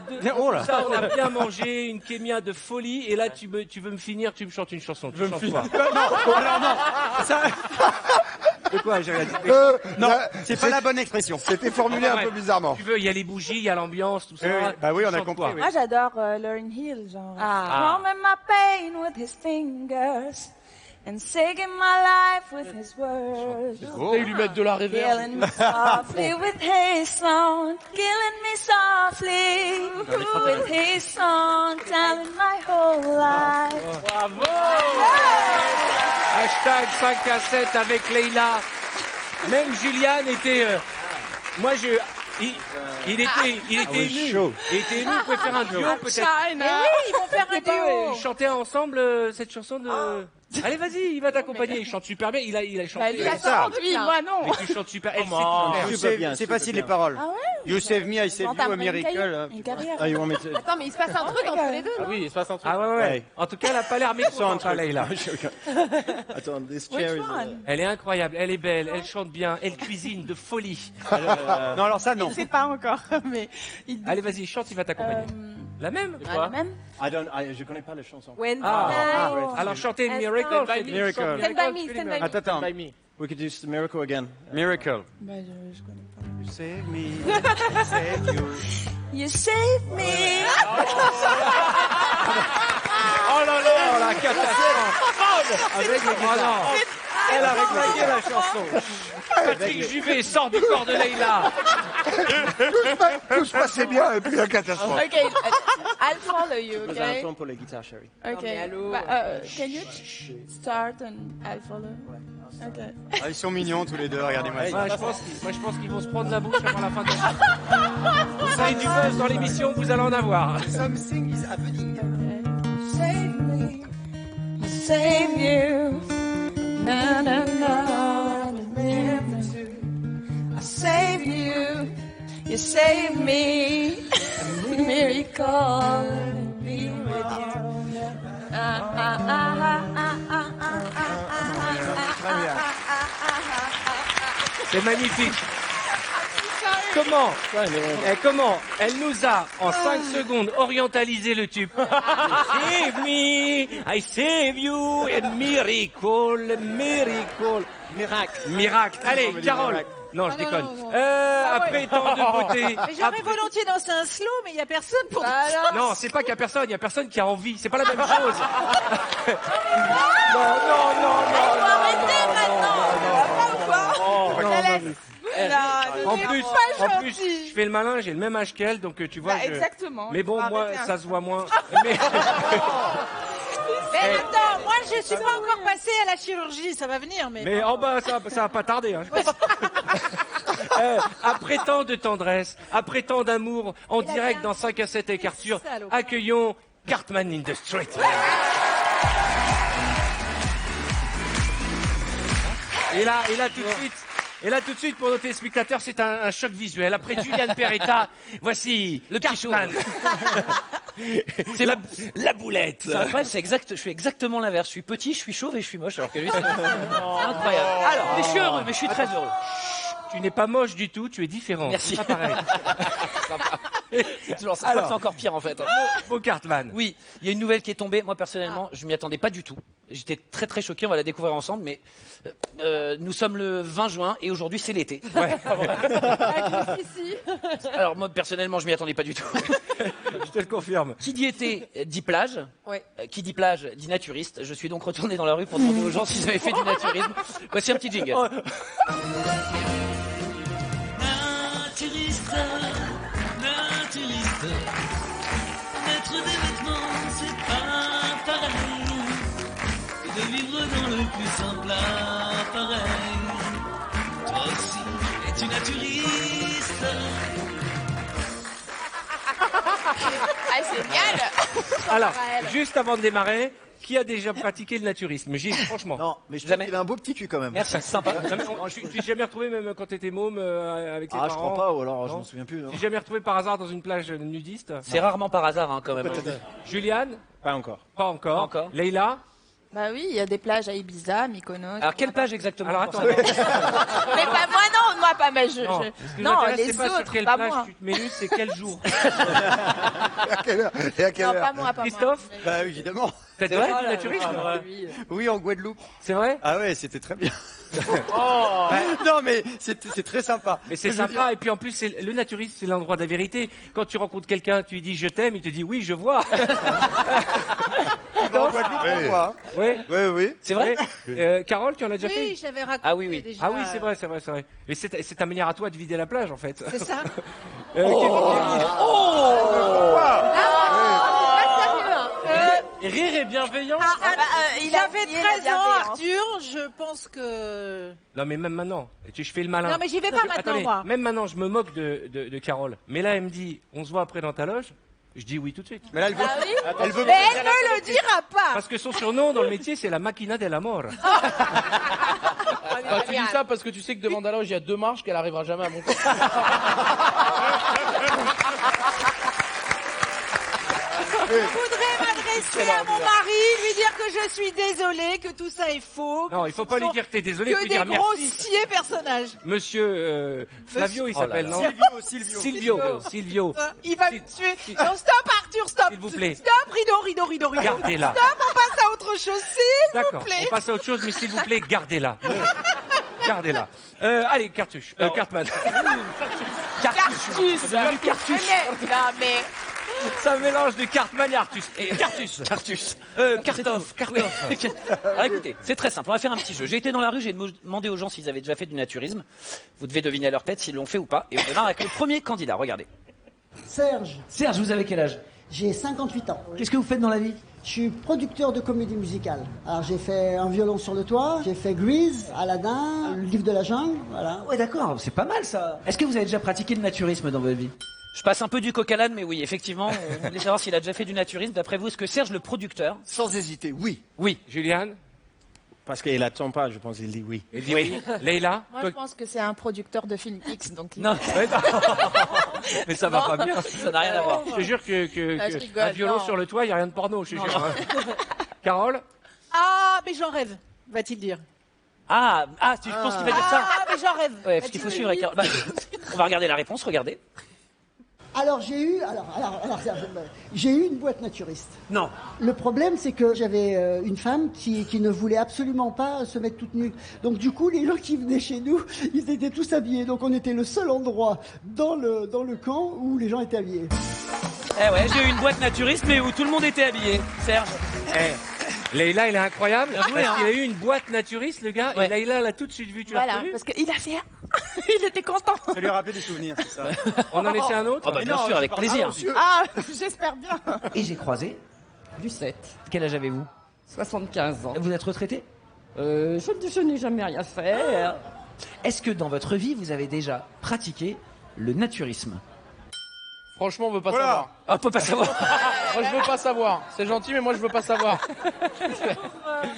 ça, on a bien mangé, une kémia de folie, et là, tu veux me finir, tu me chantes une chanson. Tu chantes quoi? Non. Ça... De quoi, j'ai rien dit. Non, c'est pas la bonne expression. C'était formulé un peu bizarrement. Tu veux, il y a les bougies, il y a l'ambiance, tout ça. Bah oui, on a Chante compris. quoi? Oui. Moi j'adore Lauryn Hill, genre. Calming my pain with his fingers and saving my life with his words. Et lui mettre de la réverb. Killing me softly with his song, killing me softly with his song, telling my whole life. Bravo! Hashtag 5 à 7 avec Leïla. Même Julian était... Il était ému. chaud. Il était ému. Vous pouvez faire un duo peut-être. Mais oui, ils vont faire un duo. Chanter ensemble cette chanson de. Allez, vas-y, il va t'accompagner. Il chante super bien. Il a chanté. Bah, lui, ça. Lui, moi, non. Mais tu chantes super. Elle sait Super bien, c'est facile les paroles. Ah ouais? You save me, I save you, a miracle. Une carrière. Ah, you want me to- Attends, mais il se passe un truc entre les deux, Ah non? oui, il se passe un truc. Ah ouais. En tout cas, elle a pas l'air mécontente, Leïla. Attends, this Which chair is... one? Elle est incroyable. Elle est belle. Elle chante bien. Elle cuisine de folie. Non, alors ça, non. Je sais pas encore, mais. Allez, vas-y, chante, il va t'accompagner. La même La même? Je connais pas la chanson. When Alors chantez Miracle. Miracle. Stand by me, stand by me. Attends. By me. We could do Miracle again. Miracle. Bah, je connais pas. You save me, save you. You save me. Oh là là, la catastrophe. Avec les guitares. Elle a réglé la chanson. Patrick Juvet sort du corps de Leïla. Tout se passait bien et puis la catastrophe. Okay, I'll follow you, Vas-y, un okay? ton pour les guitares, chérie. Okay. allô. Can you start and I'll follow? Okay. Ah, ils sont mignons tous les deux, regardez-moi ça. Moi, je pense qu'ils vont se prendre la bouche avant la fin de la chanson. Vous avez du buzz dans l'émission, vous allez en avoir. Something is happening. Save me, I save you. Na na na, I save you, you save me. A miracle, be with you. C'est magnifique. Comment elle nous a, en 5 secondes, orientalisé le tube. Save me, I save you, and miracle. Miracle. Allez, Carole. Non, je déconne. Après tant de beauté. Mais j'aurais volontiers dansé un slow, mais il n'y a personne pour danser. Non, c'est pas qu'il y a personne, il y a personne qui a envie. C'est pas la même chose. Non. En plus, je fais le malin, j'ai le même âge qu'elle, donc tu vois. Exactement. Mais bon, moi, ça se voit moins. Mais attends, moi je suis pas encore passée à la chirurgie, ça va venir. Mais en bas, ça va pas tarder. Hein. Après tant de tendresse, après tant d'amour, en direct dans 5 à 7 avec Arthur, accueillons Cartman in the Street. Et là tout de suite, pour nos téléspectateurs, c'est un choc visuel. Après Juliane Peretta, voici le Cartman. C'est la boulette. Après, je suis exactement l'inverse. Je suis petit, je suis chauve et je suis moche. Alors que lui, c'est incroyable. Alors, mais je suis heureux, mais je suis très heureux. Tu n'es pas moche du tout, tu es différent. Merci. C'est pas pareil. Alors, c'est encore pire en fait. Beau Cartman. Oui, il y a une nouvelle qui est tombée. Moi personnellement, je m'y attendais pas du tout. J'étais très très choqué. On va la découvrir ensemble, mais nous sommes le 20 juin et aujourd'hui c'est l'été. Ouais. Alors moi personnellement, je m'y attendais pas du tout. Je te le confirme. Qui dit été dit plage. Ouais. Qui dit plage dit naturiste. Je suis donc retourné dans la rue pour demander aux gens s'ils avaient fait du naturisme. Voici un petit jingle. Naturiste, mettre des vêtements, c'est pas pareil que de vivre dans le plus simple appareil. Toi aussi, es-tu naturiste? Ah, c'est génial. Alors, juste avant de démarrer, qui a déjà pratiqué le naturisme? Gilles, franchement. Non, mais je t'avais un beau petit cul quand même. Merci, c'est sympa. Tu t'es jamais retrouvé même quand t'étais môme avec tes Ah, parents? je crois pas, ou alors je Non. m'en souviens plus. Tu t'es jamais retrouvé par hasard dans une plage nudiste? C'est rarement par hasard hein, quand même. Juliane? Pas encore. Pas encore. Pas encore. Leïla? Bah oui, il y a des plages à Ibiza, Mykonos. Alors quelle plage exactement? Alors attends. Mais pas moi, non, moi pas, mais Ce qui nous non, intéresse, les c'est pas sur autres, quelle pas plage moi. tu te mets nu, c'est quel jour? Et à quelle heure? Et à quelle Non, heure? pas moi, pas Christophe? moi. Bah évidemment. T'as déjà fait du naturisme? Oui, en Guadeloupe. C'est vrai? Ah ouais, c'était très bien. Oh. Non mais c'est très sympa. Mais c'est sympa, et puis en plus, le naturisme, c'est l'endroit de la vérité. Quand tu rencontres quelqu'un, tu lui dis je t'aime, il te dit oui, je vois. En Guadeloupe, pourquoi? Oui. C'est vrai? Carole, tu en as déjà oui, fait? j'avais raconté Ah oui, oui. déjà. Ah oui, c'est vrai. Mais c'est ta manière à toi de vider la plage, en fait. C'est ça. Rire et bienveillance. Il avait 13 ans, Arthur. Je pense que. Non, mais même maintenant, je fais le malin. Non, mais j'y vais pas maintenant, Attendez, moi. Même maintenant, je me moque de Carole. Mais là, elle me dit, on se voit après dans ta loge. Je dis oui tout de suite. Mais là, elle veut. Ah oui Elle veut. Mais elle ne le dira pas. Parce que son surnom dans le métier, c'est la Machina de la mort. Tu dis ça parce que tu sais que devant la loge, il y a 2 marches qu'elle arrivera jamais à monter. Je voudrais m'adresser à mon mari, lui dire que je suis désolée, que tout ça est faux. Non, il faut pas lui dire que t'es désolé, il faut Que dire des merci. grossiers personnages. Monsieur Flavio, il s'appelle, non Silvio. Il va me tuer. Non, stop, Arthur, stop. S'il vous plaît. Stop, rideau. Gardez-la. Stop, on passe à autre chose, s'il vous D'accord, plaît. on passe à autre chose, mais s'il vous plaît, gardez-la. Gardez-la. Allez, Cartuche. Cartman. Cartus. C'est devenu Cartuche. Non, mais. Ça mélange de Cartman et Artus. Cartus. Kartoff. Alors écoutez, c'est très simple, on va faire un petit jeu. J'ai été dans la rue, j'ai demandé aux gens s'ils avaient déjà fait du naturisme. Vous devez deviner à leur tête s'ils l'ont fait ou pas. Et on démarre avec le premier candidat, regardez. Serge. Serge, vous avez quel âge? J'ai 58 ans. Qu'est-ce que vous faites dans la vie? Je suis producteur de comédie musicale. Alors j'ai fait Un violon sur le toit, j'ai fait Grease, Aladdin, Le livre de la jungle, voilà. Ouais d'accord, c'est pas mal ça. Est-ce que vous avez déjà pratiqué le naturisme dans votre vie? Je passe un peu du coq à l'âne, mais oui, effectivement, on voulait savoir s'il a déjà fait du naturisme. D'après vous, est-ce que Serge, le producteur... Sans hésiter, oui. Oui. Juliane? Parce qu'il attend pas, je pense qu'il dit oui. Il dit oui. Leïla? Moi, je pense que c'est un producteur de film X, donc. Non. Mais ça va pas bien. Ça n'a rien à voir. Je te jure je rigole, un violon non. sur le toit, il n'y a rien de porno, je te jure. Carole? Ah, mais j'en rêve, va-t-il dire. Ah, je pense qu'il va dire ça. Ah, mais j'en rêve. Ouais, parce qu'il faut suivre. Bah, on va regarder la réponse, regardez. Alors j'ai eu, Serge, j'ai eu une boîte naturiste. Non. Le problème c'est que j'avais une femme qui ne voulait absolument pas se mettre toute nue. Donc du coup les gens qui venaient chez nous, ils étaient tous habillés. Donc on était le seul endroit dans le camp où les gens étaient habillés. Eh ouais, j'ai eu une boîte naturiste, mais où tout le monde était habillé. Serge. Leïla, il est incroyable. Bien joué, Parce hein. qu'il a eu une boîte naturiste, le gars. Ouais. Et Leïla l'a tout de suite vu. Tu l'as Voilà, reconnu? parce qu'il a fait. Il était content. Ça lui a rappelé des souvenirs, c'est ça. On en essaie un autre? Ah bah bien sûr, avec plaisir. Ah, j'espère bien. Et j'ai croisé. Lucette, Quel âge avez-vous? 75 ans. Vous êtes retraité? Je n'ai jamais rien fait. Est-ce que dans votre vie, vous avez déjà pratiqué le naturisme? Franchement, on veut pas Voilà. savoir. Ah, on peut pas savoir. Moi, je veux pas savoir. C'est gentil, mais moi, je veux pas savoir.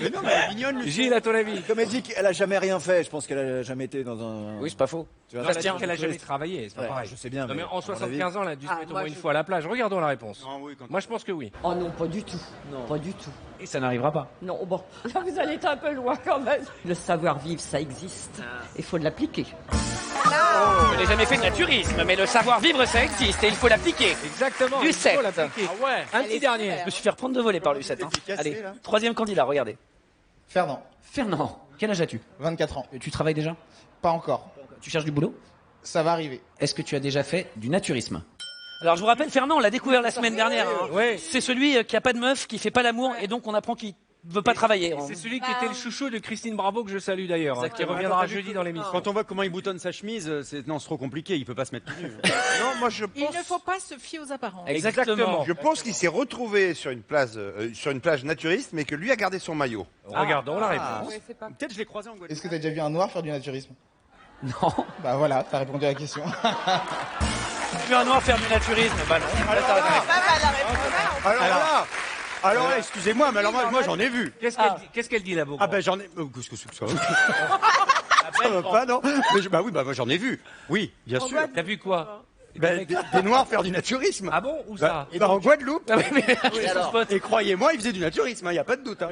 Mais non, mais elle est mignonne, Lucie. Gilles, à ton avis? Comme elle dit qu'elle a jamais rien fait, je pense qu'elle a jamais été dans un. Oui, c'est pas faux. Tu vois, Non, elle a Bastien, dit qu'elle a jamais travaillé, c'est pas Ouais, pareil. je sais bien. Non, mais en à mon avis- 75 ans, elle a dû se mettre au moi, moins une je- fois à la plage. Regardons la réponse. Non, oui, quand- Moi, je pense que oui. Oh non, pas du tout. Pas du tout. Et ça n'arrivera pas. Non, bon, là vous allez être un peu loin quand même. Le savoir-vivre, ça existe. Il faut l'appliquer. Je n'ai jamais fait de naturisme, mais le savoir-vivre, ça existe et il faut l'appliquer. Exactement. Lucette. Il faut l'appliquer. Ah ouais. Un petit dernier. Je me suis fait reprendre de voler par Lucette. Hein. Efficace, Allez, là. troisième candidat, regardez. Fernand, Fernand, quel âge as-tu? 24 ans. Tu travailles déjà? Pas encore. Tu cherches du boulot? Ça va arriver. Est-ce que tu as déjà fait du naturisme? Alors je vous rappelle, Fernand, on l'a découvert la semaine dernière. Hein. Ouais. C'est celui qui a pas de meuf, qui fait pas l'amour, et donc on apprend qu'il veut pas travailler. C'est celui qui était le chouchou de Christine Bravo que je salue d'ailleurs, hein, qui Exactement. reviendra jeudi dans l'émission. Quand on voit comment il boutonne sa chemise, c'est trop compliqué, il peut pas se mettre tout nu. Non, moi je Il pense. ne faut pas se fier aux apparences. Exactement. Je pense qu'il s'est retrouvé sur une plage naturiste, mais que lui a gardé son maillot. Regardons la réponse. Peut-être je l'ai croisé en Guadeloupe. Est-ce que t'as déjà vu un noir faire du naturisme? Non. Bah voilà, t'as répondu à la question. Tu veux un noir faire du naturisme? Bah non. Là, t'as raison. Alors là, alors là, excusez-moi, mais alors moi j'en ai vu. Qu'est-ce qu'elle dit là-bas? Ah ben j'en ai. Qu'est-ce que c'est que ça? Ça va pas, non? Mais bah oui, bah moi j'en ai vu. Oui, bien sûr. T'as vu quoi? Ben, des noirs faire du naturisme. Ah bon? Où ça? Bah, en Guadeloupe. Ah oui, mais Et croyez-moi, ils faisaient du naturisme, il n'y a pas de doute. Hein.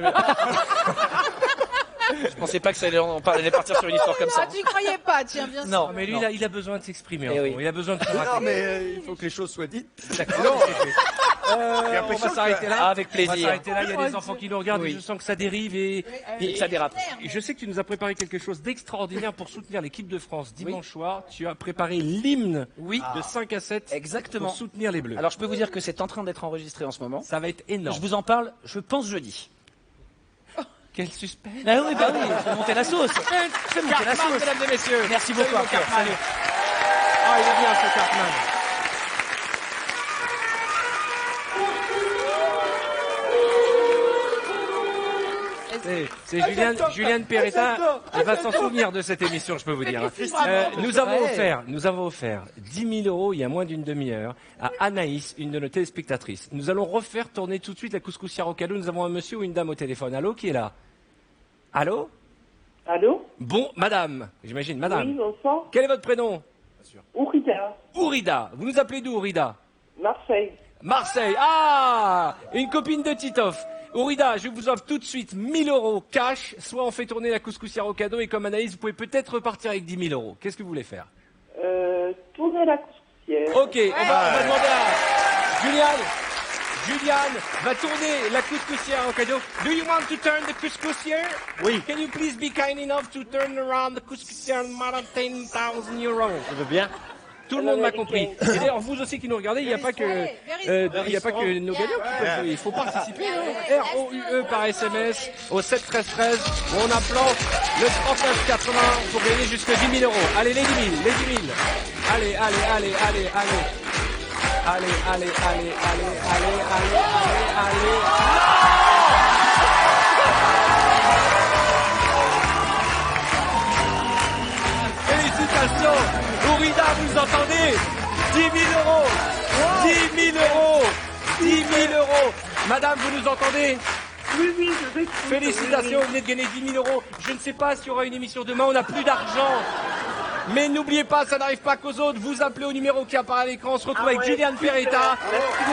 je pensais pas que ça allait partir sur une histoire comme Ah, ça. tu croyais pas, tiens, bien sûr. Non, Mais lui, non. il a besoin de s'exprimer. Eh en oui. gros. Il a besoin de se Non, raconter. mais il faut que les choses soient dites. D'accord. On va s'arrêter là. Ah, avec On va plaisir. s'arrêter là. Il y a des enfants qui nous regardent. Oui. Et je sens que ça dérive et Ça dérape. je sais que tu nous as préparé quelque chose d'extraordinaire pour soutenir l'équipe de France dimanche soir. Tu as préparé l'hymne de 5 à 7 Exactement. pour soutenir les Bleus. Alors je peux vous dire que c'est en train d'être enregistré en ce moment. Ça va être énorme. Je vous en parle, je pense jeudi. Quel suspense. Ah oui, bah oui, faut monter la sauce. Faut monter la sauce. Mesdames et messieurs. Merci beaucoup, Salut, Arthur. Cartman. Salut. Ah, il est bien ce Cartman. C'est Julien Peretta. Il va s'en souvenir de cette émission, je peux vous dire. Nous avons offert 10 000 euros il y a moins d'une demi-heure à Anaïs, une de nos téléspectatrices. Nous allons refaire tourner tout de suite la couscoussière au cadeau. Nous avons un monsieur ou une dame au téléphone. Allô, qui est là? Allô? Allô? Bon, madame, j'imagine, madame. Oui, bonsoir. Quel est votre prénom? Ourida. Ourida. Vous nous appelez d'où, Ourida? Marseille. Marseille. Ah! Une copine de Titoff. Ourida, je vous offre tout de suite 1000 euros cash, soit on fait tourner la couscoussière au cadeau et comme Anaïs, vous pouvez peut-être repartir avec 10 000 euros. Qu'est-ce que vous voulez faire? Tourner la couscoussière. Ok, on va demander à Juliane va tourner la couscoussière au cadeau. Do you want to turn the couscoussière? Oui. Can you please be kind enough to turn around the couscoussière more than 10,000 euros? Ça veut bien? Tout le monde m'a compris. Et d'ailleurs, vous aussi qui nous regardez, il n'y a pas que nos gagnants qui peuvent jouer. Il faut participer. ROUE par SMS au 7 13 13 ou en appelant le 39 80 pour gagner jusqu'à 10 000 euros. Allez, les 10 000, les 10 000. Allez. Félicitations. Ourida, vous entendez? 10 000 euros. 10 000 euros. 10 000 euros. Madame, vous nous entendez? Oui, je vais. Félicitations, vous venez de gagner 10 000 euros. Je ne sais pas s'il y aura une émission demain, on n'a plus d'argent. Mais n'oubliez pas, ça n'arrive pas qu'aux autres. Vous appelez au numéro qui apparaît à l'écran. On se retrouve avec Julien Peretta.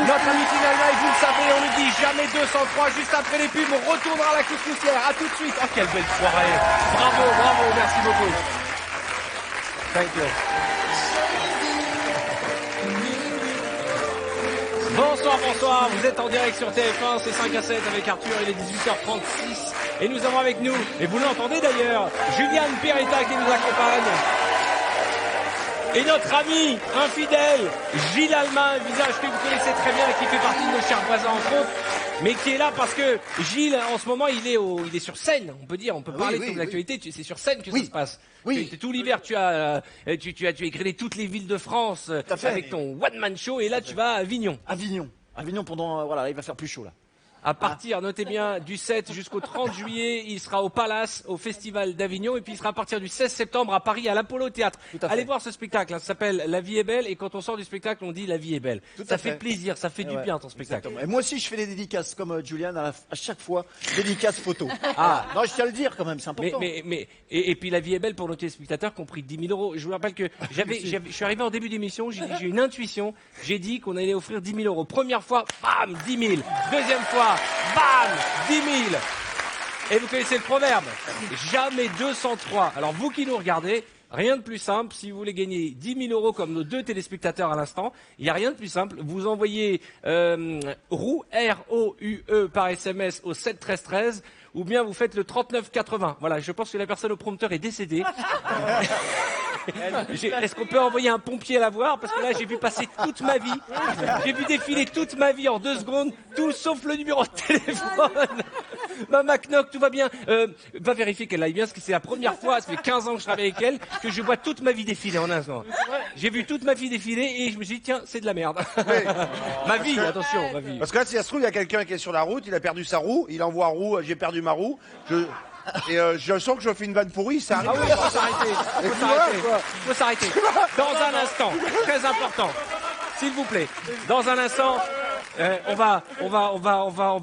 Notre ami Finalement, et vous le savez, on ne dit jamais 203. Juste après les pubs, on retournera à la couscoussière. À tout de suite. Oh, quelle belle soirée. Bravo, merci beaucoup. Thank you. Bonsoir, vous êtes en direct sur TF1, c'est 5 à 7 avec Arthur, il est 18h36 et nous avons avec nous, et vous l'entendez d'ailleurs, Julien Peretta qui nous accompagne. Et notre ami infidèle, Gilles Almin, un visage que vous connaissez très bien et qui fait partie de nos chers voisins entre autres, mais qui est là parce que Gilles, en ce moment, il est sur scène, on peut dire, on peut parler de l'actualité, c'est sur scène que ça se passe. Oui. Tout l'hiver, tu as écréné toutes les villes de France avec ton one-man show et là tu vas à Avignon. Avignon pendant, il va faire plus chaud là. À partir, notez bien, du 7 jusqu'au 30 juillet, il sera au Palace, au Festival d'Avignon, et puis il sera à partir du 16 septembre à Paris, à l'Apollo Théâtre. Allez voir ce spectacle, ça s'appelle La vie est belle, et quand on sort du spectacle, on dit La vie est belle. Ça fait plaisir, ça fait du bien ton spectacle. Exactement. Et moi aussi, je fais des dédicaces, comme Julian, à chaque fois, dédicaces photo. Non, je tiens à le dire quand même, c'est important. Et puis La vie est belle pour nos téléspectateurs qui ont pris 10 000 euros. Je vous rappelle que je suis arrivé en début d'émission, j'ai une intuition, j'ai dit qu'on allait offrir 10 000 euros. Première fois, bam, 10 000. Deuxième fois, bam, 10 000. Et vous connaissez le proverbe, jamais 203. Alors vous qui nous regardez, rien de plus simple, si vous voulez gagner 10 000 euros comme nos deux téléspectateurs à l'instant, il n'y a rien de plus simple. Vous envoyez ROUE par SMS au 7 13 13 ou bien vous faites le 39 80. Voilà, je pense que la personne au prompteur est décédée. Est-ce qu'on peut envoyer un pompier la voir? Parce que là, j'ai vu passer toute ma vie. J'ai vu défiler toute ma vie en 2 secondes, tout sauf le numéro de téléphone. Maman Knock, tout va bien. Va vérifier qu'elle aille bien, parce que c'est la première fois, ça fait 15 ans que je travaille avec elle, que je vois toute ma vie défiler en un instant. J'ai vu toute ma vie défiler et je me suis dit, tiens, c'est de la merde. Ma vie, attention, ma vie. Parce que là, si ça se trouve, il y a quelqu'un qui est sur la route, il a perdu sa roue, il envoie roue, j'ai perdu ma roue. Je sens que je fais une vanne pourrie, ça arrive. Ah oui, faut s'arrêter. Dans un instant, très important, s'il vous plaît. Dans un instant, on va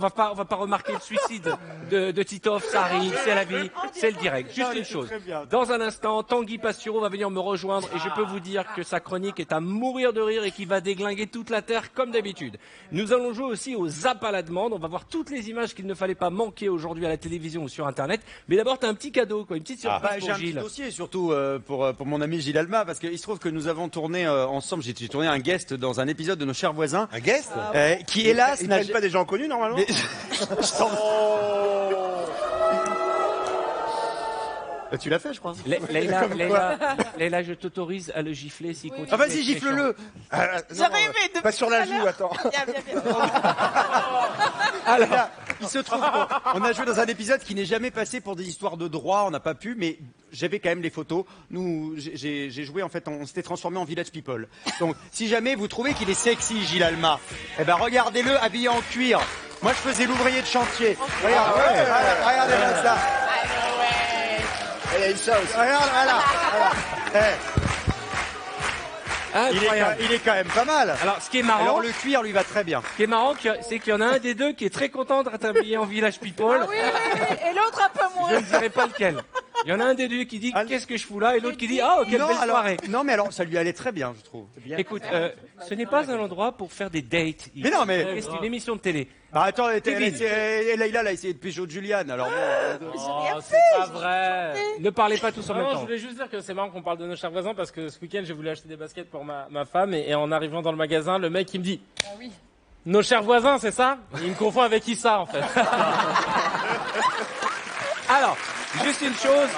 pas remarquer le suicide de Titoff, ça arrive, c'est la vie, c'est le direct. Juste une chose. Dans un instant, Tanguy Pastureau va venir me rejoindre et je peux vous dire que sa chronique est à mourir de rire et qu'il va déglinguer toute la terre comme d'habitude. Nous allons jouer aussi au Zap à la demande. On va voir toutes les images qu'il ne fallait pas manquer aujourd'hui à la télévision ou sur Internet. Mais d'abord, t'as un petit cadeau, une petite surprise pour Gilles. J'ai un petit dossier, surtout pour mon ami Gilles Alma, parce qu'il se trouve que nous avons tourné ensemble. J'ai tourné un guest dans un épisode de Nos chers voisins. Un guest qui hélas n'a pas des gens connus normalement. Tu l'as fait, je crois. Leïla, je t'autorise à le gifler s'il continue. Ah, vas-y, gifle-le. Pas sur la joue, attends. Alors, il se trouve qu'on a joué dans un épisode qui n'est jamais passé pour des histoires de droit, on n'a pas pu, mais j'avais quand même les photos. Nous, j'ai joué, en fait, on s'était transformé en Village People. Donc, si jamais vous trouvez qu'il est sexy, Gilles Alma, eh ben, regardez-le habillé en cuir. Moi, je faisais l'ouvrier de chantier. Regardez-moi ça. Il y a eu ça aussi. Regarde, voilà. Il est quand même pas mal. Alors, ce qui est marrant. Alors, le cuir lui va très bien. Ce qui est marrant, c'est qu'il y en a un des deux qui est très content d'être habillé en Village People. Ah oui, et l'autre un peu moins. Je ne dirai pas lequel. Il y en a un des deux qui dit qu'est-ce que je fous là et l'autre qui dit oh quelle belle soirée. Non mais alors ça lui allait très bien je trouve. Bien. Écoute, ce n'est pas un endroit pour faire des dates. Mais non mais c'est une émission de télé. Bah attends, Leïla a essayé de pécho de Juliane alors bon. C'est pas vrai. Ne parlez pas tous en même temps. Je voulais juste dire que c'est marrant qu'on parle de nos chers voisins parce que ce week-end j'ai voulu acheter des baskets pour ma femme et en arrivant dans le magasin le mec il me dit nos chers voisins c'est ça. Il me confond avec Issa en fait. Alors, juste une chose,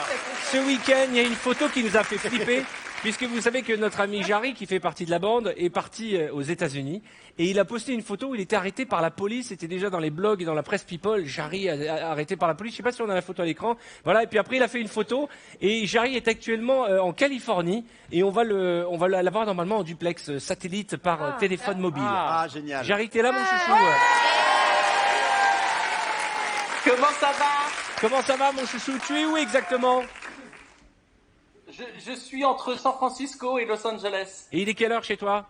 ce week-end, il y a une photo qui nous a fait flipper, puisque vous savez que notre ami Jarry, qui fait partie de la bande, est parti aux États-Unis, et il a posté une photo où il était arrêté par la police, c'était déjà dans les blogs et dans la presse People, Jarry arrêté par la police, je sais pas si on a la photo à l'écran, voilà, et puis après il a fait une photo, et Jarry est actuellement en Californie, et on va l'avoir normalement en duplex satellite par téléphone mobile. Ah, génial. Jarry, t'es là mon chouchou? Comment ça va? Comment ça va mon chouchou? Tu es où exactement? Je suis entre San Francisco et Los Angeles. Et il est quelle heure chez toi?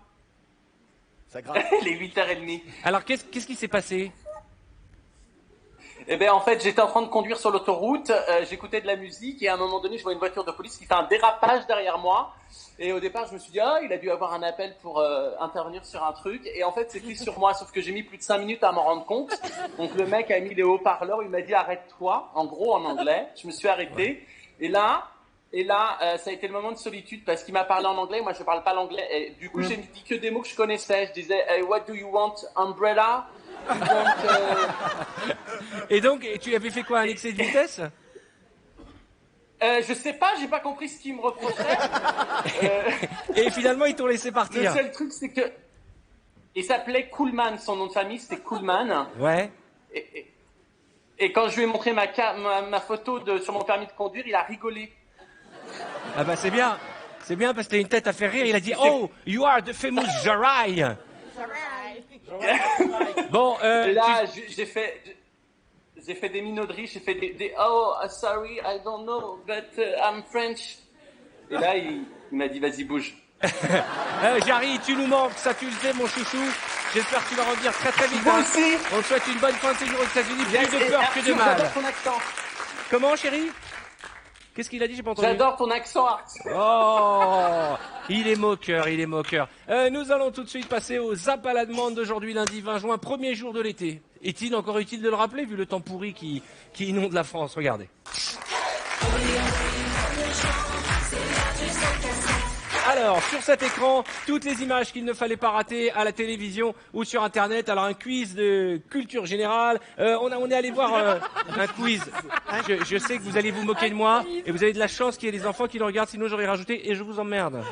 Ça grimpe. Les 8h30. Alors qu'est-ce qui s'est passé? Eh ben en fait j'étais en train de conduire sur l'autoroute, j'écoutais de la musique et à un moment donné je vois une voiture de police qui fait un dérapage derrière moi. Et au départ je me suis dit il a dû avoir un appel pour intervenir sur un truc. Et en fait c'était sur moi, sauf que j'ai mis plus de 5 minutes à m'en rendre compte. Donc le mec a mis les haut-parleurs, il m'a dit arrête-toi, en gros en anglais. Je me suis arrêté. Et là, ça a été le moment de solitude parce qu'il m'a parlé en anglais, moi je parle pas l'anglais. Et du coup j'ai dit que des mots que je connaissais. Je disais what do you want, umbrella? Et donc, tu avais fait quoi, un excès de vitesse? Je sais pas, j'ai pas compris ce qu'il me reprochait. Et finalement, ils t'ont laissé partir. Le seul truc, c'est que il s'appelait Coolman, son nom de famille, c'était Coolman. Ouais. Et quand je lui ai montré ma photo sur mon permis de conduire, il a rigolé. Ah bah c'est bien parce que t'as une tête à faire rire. Il a dit oh, you are the famous Jarry. Bon, là, j'ai fait des minauderies, j'ai fait des oh, sorry, I don't know, but I'm French. Et là, il m'a dit, vas-y, bouge. Jarry, tu nous manques, ça tu le sais, mon chouchou. J'espère que tu vas revenir très très vite. Moi aussi. On te souhaite une bonne fin de séjour aux États-Unis, plus de peur que de mal. J'adore ton accent. Comment, chérie? Qu'est-ce qu'il a dit? J'ai pas entendu. J'adore ton accent. Oh, il est moqueur. Nous allons tout de suite passer au Zap à la demande d'aujourd'hui, lundi 20 juin, premier jour de l'été. Est-il encore utile de le rappeler, vu le temps pourri qui inonde la France? Regardez. Alors, sur cet écran, toutes les images qu'il ne fallait pas rater à la télévision ou sur Internet. Alors, un quiz de culture générale. On est allé voir un quiz. Je sais que vous allez vous moquer de moi et vous avez de la chance qu'il y ait des enfants qui le regardent, sinon j'aurais rajouté et je vous emmerde.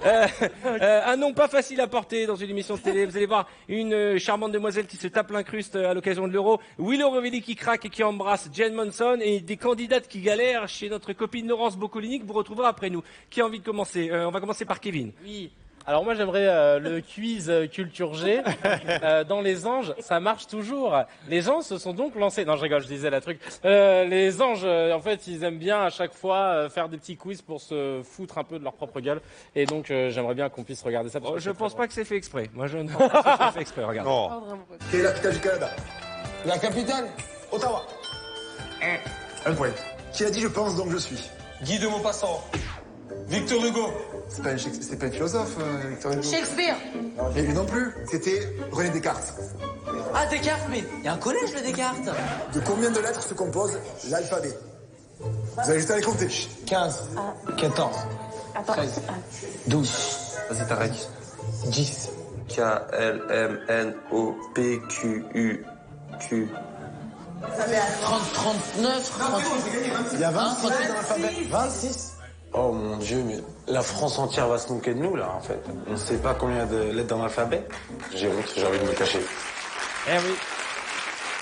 Un nom pas facile à porter dans une émission de télé. Vous allez voir une charmante demoiselle qui se tape l'incruste à l'occasion de l'Euro. Willow Revelli qui craque et qui embrasse Jen Monson et des candidates qui galèrent chez notre copine Laurence Boccolini que vous retrouverez après nous. Qui a envie de commencer? On va commencer par Kevin. Oui. Alors moi j'aimerais le quiz culture G. Dans les anges, ça marche toujours. Les gens se sont donc lancés. Non, je rigole, je disais la truc. Les anges, en fait, ils aiment bien à chaque fois faire des petits quiz pour se foutre un peu de leur propre gueule. Et donc j'aimerais bien qu'on puisse regarder ça. Je pense pas que c'est fait exprès. Moi je ne pense pas que c'est fait exprès. Regarde. Oh. Quelle est la capitale du Canada? La capitale? Ottawa. Un point. Qui a dit je pense donc je suis? Guy de Maupassant. Victor Hugo. C'est pas un philosophe, Victor Hugo. Shakespeare. Et lui non plus. C'était René Descartes. Ah, Descartes, mais il y a un collège, le Descartes. De combien de lettres se compose l'alphabet? Vous avez juste à les compter. 15, 14, 13, 12. Vas-y, t'arrêtes. 10. K, L, M, N, O, P, Q, U, Q. 39, 38. Il y a 26 lettres dans l'alphabet. 26. Oh mon Dieu, mais la France entière va se moquer de nous, là, en fait. On ne sait pas combien de lettres dans l'alphabet. J'ai honte, j'ai envie de me cacher. Eh oui.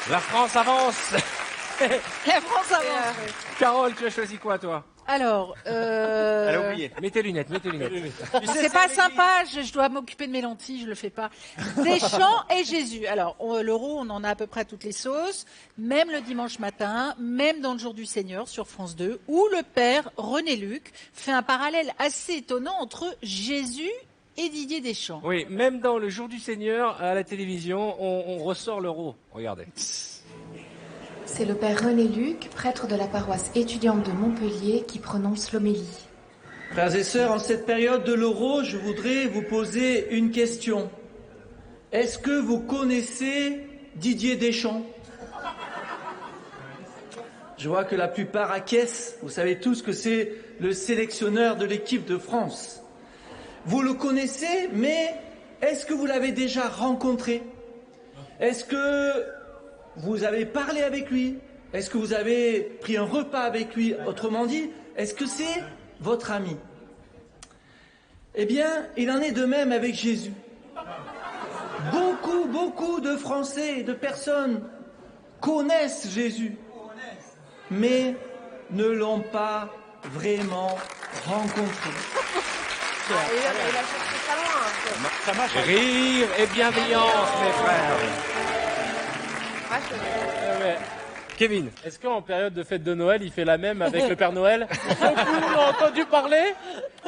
La France avance. La France avance. Carole, tu as choisi quoi, toi? Alors, Elle a oublié. Mets tes lunettes. c'est pas sympa, je dois m'occuper de mes lentilles, je le fais pas. Deschamps et Jésus. Alors, l'Euro, on en a à peu près à toutes les sauces, même le dimanche matin, même dans le jour du Seigneur sur France 2, où le père René Luc fait un parallèle assez étonnant entre Jésus et Didier Deschamps. Oui, même dans le jour du Seigneur, à la télévision, on ressort l'Euro. Regardez. C'est le père René Luc, prêtre de la paroisse étudiante de Montpellier, qui prononce l'homélie. Frères et sœurs, en cette période de l'Euro, je voudrais vous poser une question. Est-ce que vous connaissez Didier Deschamps? Je vois que la plupart acquiescent. Vous savez tous que c'est le sélectionneur de l'équipe de France. Vous le connaissez, mais est-ce que vous l'avez déjà rencontré? Est-ce que vous avez parlé avec lui? Est-ce que vous avez pris un repas avec lui? Autrement dit, est-ce que c'est votre ami? Eh bien, il en est de même avec Jésus. Beaucoup de Français et de personnes connaissent Jésus, mais ne l'ont pas vraiment rencontré. Ça marche. Rire et bienveillance, mes frères. Kevin, est-ce qu'en période de fête de Noël, il fait la même avec le Père Noël? Donc vous l'avez entendu parler,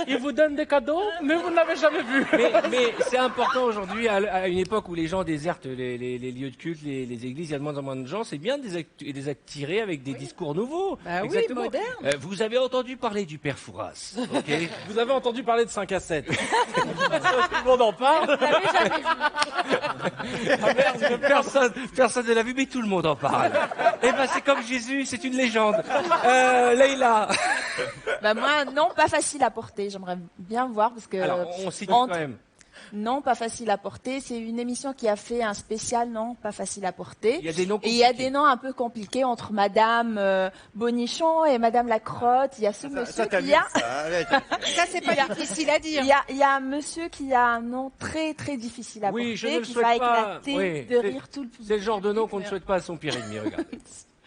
il vous donne des cadeaux, mais vous ne l'avez jamais vu. Mais c'est important aujourd'hui, à une époque où les gens désertent les lieux de culte, les églises, il y a de moins en moins de gens, c'est bien de les attirer avec des discours nouveaux. Bah oui, exactement. moderne. Vous avez entendu parler du Père Fouras, ok? Vous avez entendu parler de 5 à 7. Tout le monde en parle. Personne ne l'a vu, mais tout le monde en parle. Eh ben, c'est comme Jésus, c'est une légende. Leïla. Bah moi, non, pas facile à porter. J'aimerais bien voir parce que. Alors, on situe quand même. Non, pas facile à porter. C'est une émission qui a fait un spécial, non, pas facile à porter. Il y a des noms et il y a des noms un peu compliqués entre Madame Bonichon et Madame Lacrotte. Il y a ce monsieur qui a. Ça, c'est pas difficile à dire. Il y a un monsieur qui a un nom très très difficile à porter, je ne le qui souhaite va pas. éclater de rire tout le public. C'est le genre de nom qu'on ne souhaite pas à son pire ennemi, regardez.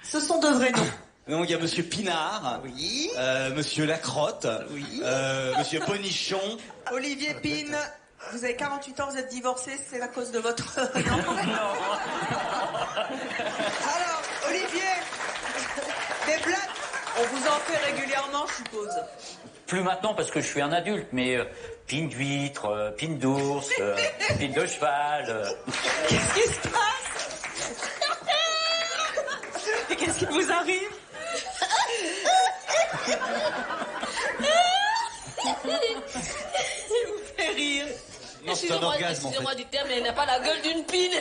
Ce sont de vrais noms. Donc il y a Monsieur Pinard, oui. Monsieur Lacrotte, oui. Monsieur Bonichon. Olivier Pine, vous avez 48 ans, vous êtes divorcé, c'est la cause de votre... Non. Alors, Olivier, des blagues, on vous en fait régulièrement, je suppose. Plus maintenant parce que je suis un adulte, mais pine d'huître, pine d'ours, pine de cheval. Qu'est-ce qui se passe? Et qu'est-ce qui vous arrive? Il vous fait rire. Non, c'est un orgasme, en fait. Excusez-moi du terme, mais elle n'a pas la gueule d'une pine.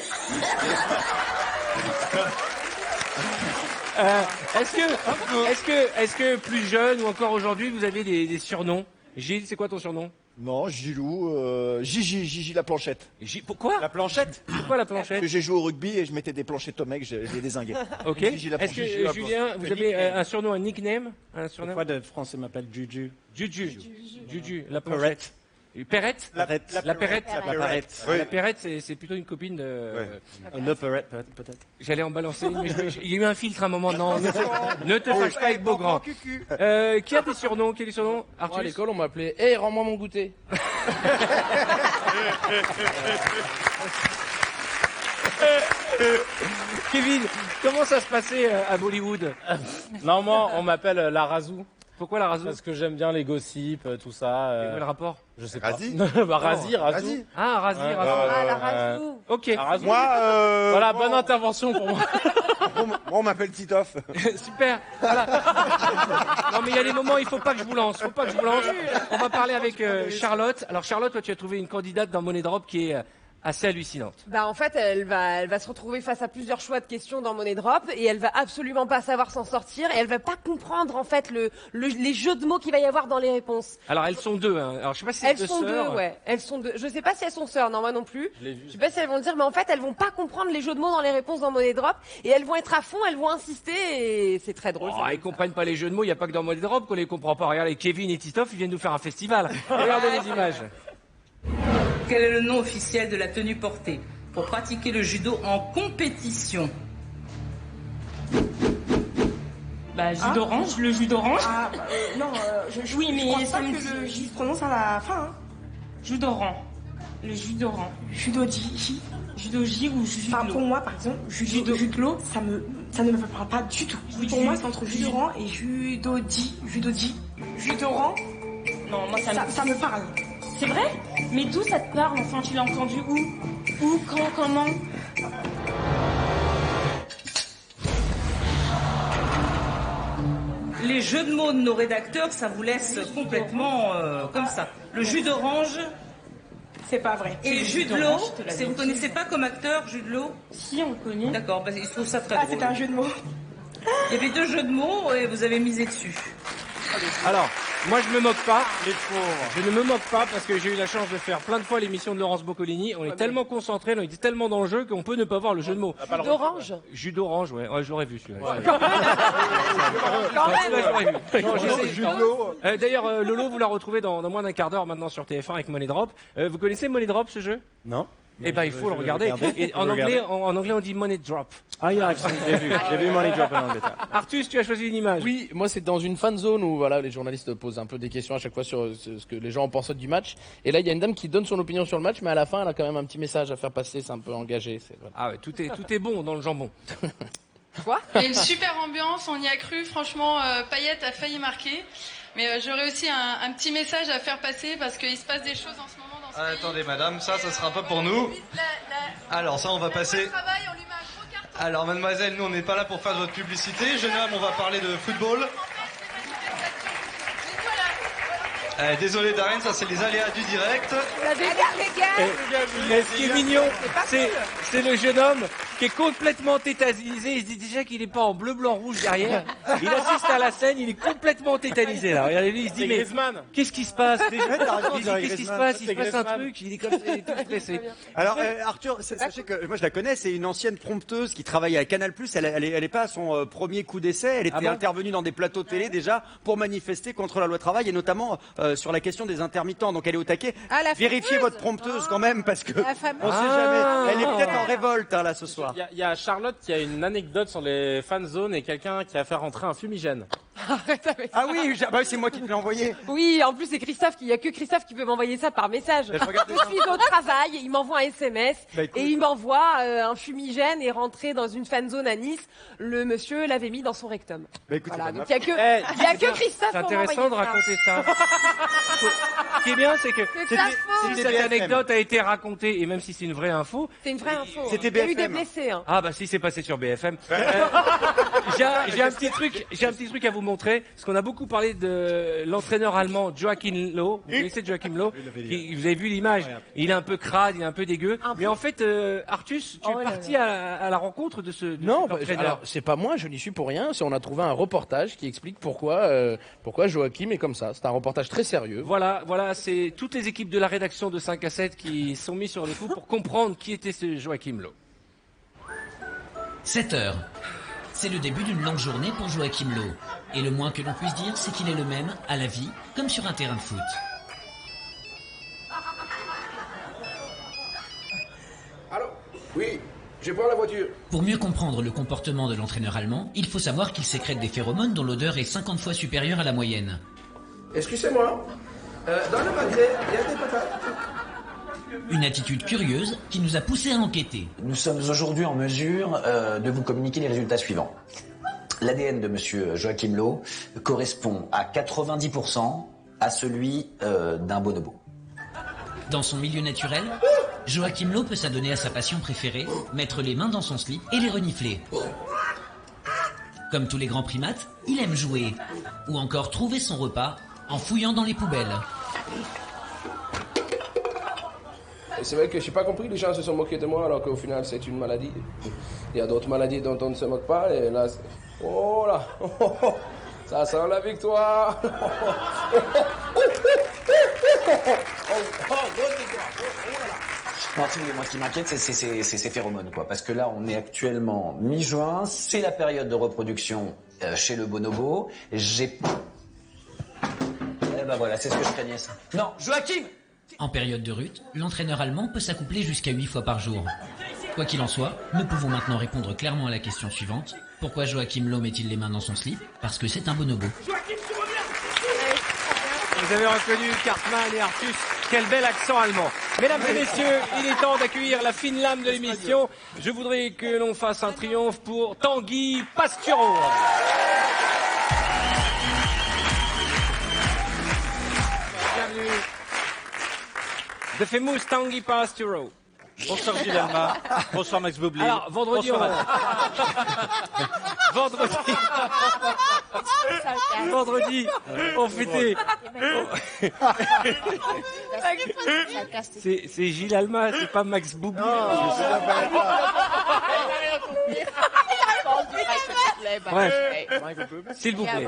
Est-ce que plus jeune ou encore aujourd'hui, vous avez des surnoms? Gilles, c'est quoi ton surnom? Non, Gilou, Gigi la planchette. Pourquoi? La planchette? Pourquoi la planchette? Parce que j'ai joué au rugby et je mettais des planchettes aux mecs, je les dézinguais. Ok. Est-ce que, Julien, vous avez un surnom, un nickname? Pourquoi de Français m'appelle Juju? Juju, la planchette. Perrette? La Perrette. Oui. La Perrette, c'est plutôt une copine de... Un Perrette, peut-être. J'allais en balancer, mais il y a eu un filtre à un moment. Non, ne te fâche pas avec Beaugrand. Qui a des surnoms? Arthur, à l'école, on m'appelait « Hey, rends-moi mon goûter ». Kevin, comment ça se passait à Bollywood? Non, moi, on m'appelle la Razou. Pourquoi la Razou? Parce que j'aime bien les gossips, tout ça. Quel rapport? Je sais pas. Razi? Razou. Ah, Razi. Ah, la Razou. Ok. Moi, voilà, bonne intervention pour moi. Moi, on m'appelle Titoff. Super. Voilà. Non, mais il y a des moments, il faut pas que je vous lance. On va parler avec Charlotte. Alors, Charlotte, toi, tu as trouvé une candidate dans Money Drop qui est assez hallucinante. Bah en fait, elle va se retrouver face à plusieurs choix de questions dans Money Drop et elle va absolument pas savoir s'en sortir et elle va pas comprendre en fait les jeux de mots qu'il va y avoir dans les réponses. Alors elles sont deux. Hein. Alors je sais pas si c'est deux sœurs. Elles sont deux, ouais. Elles sont deux. Je sais pas si elles sont sœurs, non moi non plus. Je sais pas si elles vont le dire, mais en fait elles vont pas comprendre les jeux de mots dans les réponses dans Money Drop et elles vont être à fond, elles vont insister et c'est très drôle. Oh, ils comprennent pas les jeux de mots. Il y a pas que dans Money Drop qu'on les comprend pas. Regardez, Kevin et Titoff, ils viennent nous faire un festival. Regardez les images. Quel est le nom officiel de la tenue portée pour pratiquer le judo en compétition? Bah, jus d'orange, le jus d'orange. Ah, non, oui, mais ça que le J se prononce à la fin. Hein. Jus d'orange. Le jus d'orange. Jus d'Oji. Jus d'Oji ou jus d'eau. Pour moi, par exemple, jus de l'eau, ça ne me parle pas du tout. Pour moi, c'est entre jus d'orange et jus d'Oji. Jus d'orange. Non, moi, ça me parle. C'est vrai? Mais d'où ça te parle? Enfin, tu l'as entendu où? Où? Quand? Comment? Les jeux de mots de nos rédacteurs, ça vous laisse complètement comme ça. Le jus d'orange, c'est pas vrai. Et le jus de l'eau, vous connaissez pas comme acteur jus de l'eau? Si, on le connaît. D'accord, bah, je trouve ça très drôle. C'est un jeu de mots. Il y avait 2 jeux de mots et vous avez misé dessus. Alors, moi je me moque pas. Je ne me moque pas parce que j'ai eu la chance de faire plein de fois l'émission de Laurence Boccolini. On est tellement concentrés, on est tellement dans le jeu qu'on peut ne pas voir le jeu de mots. Jus d'orange. Jus d'orange, ouais. Je l'aurais vu celui-là. D'ailleurs, Lolo, vous la retrouvez dans moins d'un quart d'heure maintenant sur TF1 avec Money Drop. Vous connaissez Money Drop, ce jeu? Non. Eh ben, il faut le regarder. Et en anglais, on dit Money Drop. Ah, j'ai vu Money Drop en Angleterre. Artus, tu as choisi une image. Oui, moi c'est dans une fan zone où voilà, les journalistes posent un peu des questions à chaque fois sur ce que les gens en pensent du match. Et là, il y a une dame qui donne son opinion sur le match, mais à la fin, elle a quand même un petit message à faire passer. C'est un peu engagé. Voilà. Ah ouais, tout est bon dans le jambon. Quoi? Il y a une super ambiance, on y a cru. Franchement, Payet a failli marquer. Mais j'aurais aussi un petit message à faire passer parce qu'il se passe des choses en ce moment dans ce pays. Attendez madame, ça sera pas pour nous. Alors ça on va passer. Alors mademoiselle, nous on n'est pas là pour faire de votre publicité. Jeune homme, on va parler de football. Désolé Darren, ça c'est les aléas du direct. Et ce qui est mignon, c'est le jeune homme qui est complètement tétanisé. Il se dit déjà qu'il n'est pas en bleu, blanc, rouge derrière. Il assiste à la scène, il est complètement tétanisé là. Regardez-lui, il se dit mais qu'est-ce qui se passe? Qu'est-ce qui se passe? Il se passe un truc. Il est comme ça, il est tout stressé. Alors Arthur, sachez que moi je la connais, c'est une ancienne prompteuse qui travaille à Canal+. Elle est pas à son premier coup d'essai. Elle était intervenue dans des plateaux télé déjà pour manifester contre la loi travail et notamment sur la question des intermittents. Donc elle est au taquet. Vérifiez votre prompteuse quand même parce que on sait jamais. Elle est peut-être en révolte là ce soir. Il y a Charlotte qui a une anecdote sur les fan zones et quelqu'un qui a fait rentrer un fumigène. Arrête avec ça. Ah oui, c'est moi qui te l'ai envoyé. Oui, en plus c'est Christophe, il y a que Christophe qui peut m'envoyer ça par message. Je suis au travail, il m'envoie un SMS et il m'envoie un fumigène et rentrer dans une fan zone à Nice. Le monsieur l'avait mis dans son rectum. Voilà, donc il y a que Christophe. C'est intéressant de raconter ça. Ce qui est bien, c'est que si cette anecdote a été racontée et même si c'est une vraie info, c'est une vraie info. C'était BFM. Il y a eu des blessés. Ah bah si c'est passé sur BFM. J'ai un petit truc à vous montrer, parce qu'on a beaucoup parlé de l'entraîneur allemand Joachim Löw. Vous connaissez Joachim Löw? Vous avez vu l'image? Il est un peu crade, il est un peu dégueu. Mais en fait, Artus, tu es parti à la rencontre de ce entraîneur. Alors c'est pas moi, je n'y suis pour rien. On a trouvé un reportage qui explique pourquoi Joachim est comme ça. C'est un reportage très sérieux. Voilà, c'est toutes les équipes de la rédaction de 5 à 7 qui sont mis sur les coups pour comprendre qui était ce Joachim Löw. 7 heures. C'est le début d'une longue journée pour Joachim Löw. Et le moins que l'on puisse dire, c'est qu'il est le même à la vie comme sur un terrain de foot. Allô? Oui, je vais voir la voiture. Pour mieux comprendre le comportement de l'entraîneur allemand, il faut savoir qu'il sécrète des phéromones dont l'odeur est 50 fois supérieure à la moyenne. Excusez-moi, dans le magasin, il y a des patates. Une attitude curieuse qui nous a poussé à enquêter. Nous sommes aujourd'hui en mesure de vous communiquer les résultats suivants. L'ADN de monsieur Joachim Löw correspond à 90% à celui d'un bonobo. Dans son milieu naturel, Joachim Löw peut s'adonner à sa passion préférée, mettre les mains dans son slip et les renifler. Comme tous les grands primates, il aime jouer, ou encore trouver son repas en fouillant dans les poubelles. Et c'est vrai que j'ai pas compris, les gens se sont moqués de moi alors qu'au final c'est une maladie. Il y a d'autres maladies dont on ne se moque pas et là, oh là, ça sent la victoire. Non, moi ce qui m'inquiète, c'est ces phéromones, quoi. Parce que là, on est actuellement mi-juin, c'est la période de reproduction chez le bonobo. Eh ben voilà, c'est ce que je craignais, ça. Non, Joachim! En période de rut, l'entraîneur allemand peut s'accoupler jusqu'à 8 fois par jour. Quoi qu'il en soit, nous pouvons maintenant répondre clairement à la question suivante. Pourquoi Joachim Löw met-il les mains dans son slip? Parce que c'est un bonobo. Vous avez reconnu Cartman et Artus. Quel bel accent allemand. Mesdames et messieurs, il est temps d'accueillir la fine lame de l'émission. Je voudrais que l'on fasse un triomphe pour Tanguy Pastureau. Bienvenue. The famous Tanguy Pastureau. Bonsoir Gilles Alma. Bonsoir Max Boublil. Alors, vendredi, vendredi, on fêtait. C'est Gilles Alma, c'est pas Max Boublil. S'il vous plaît.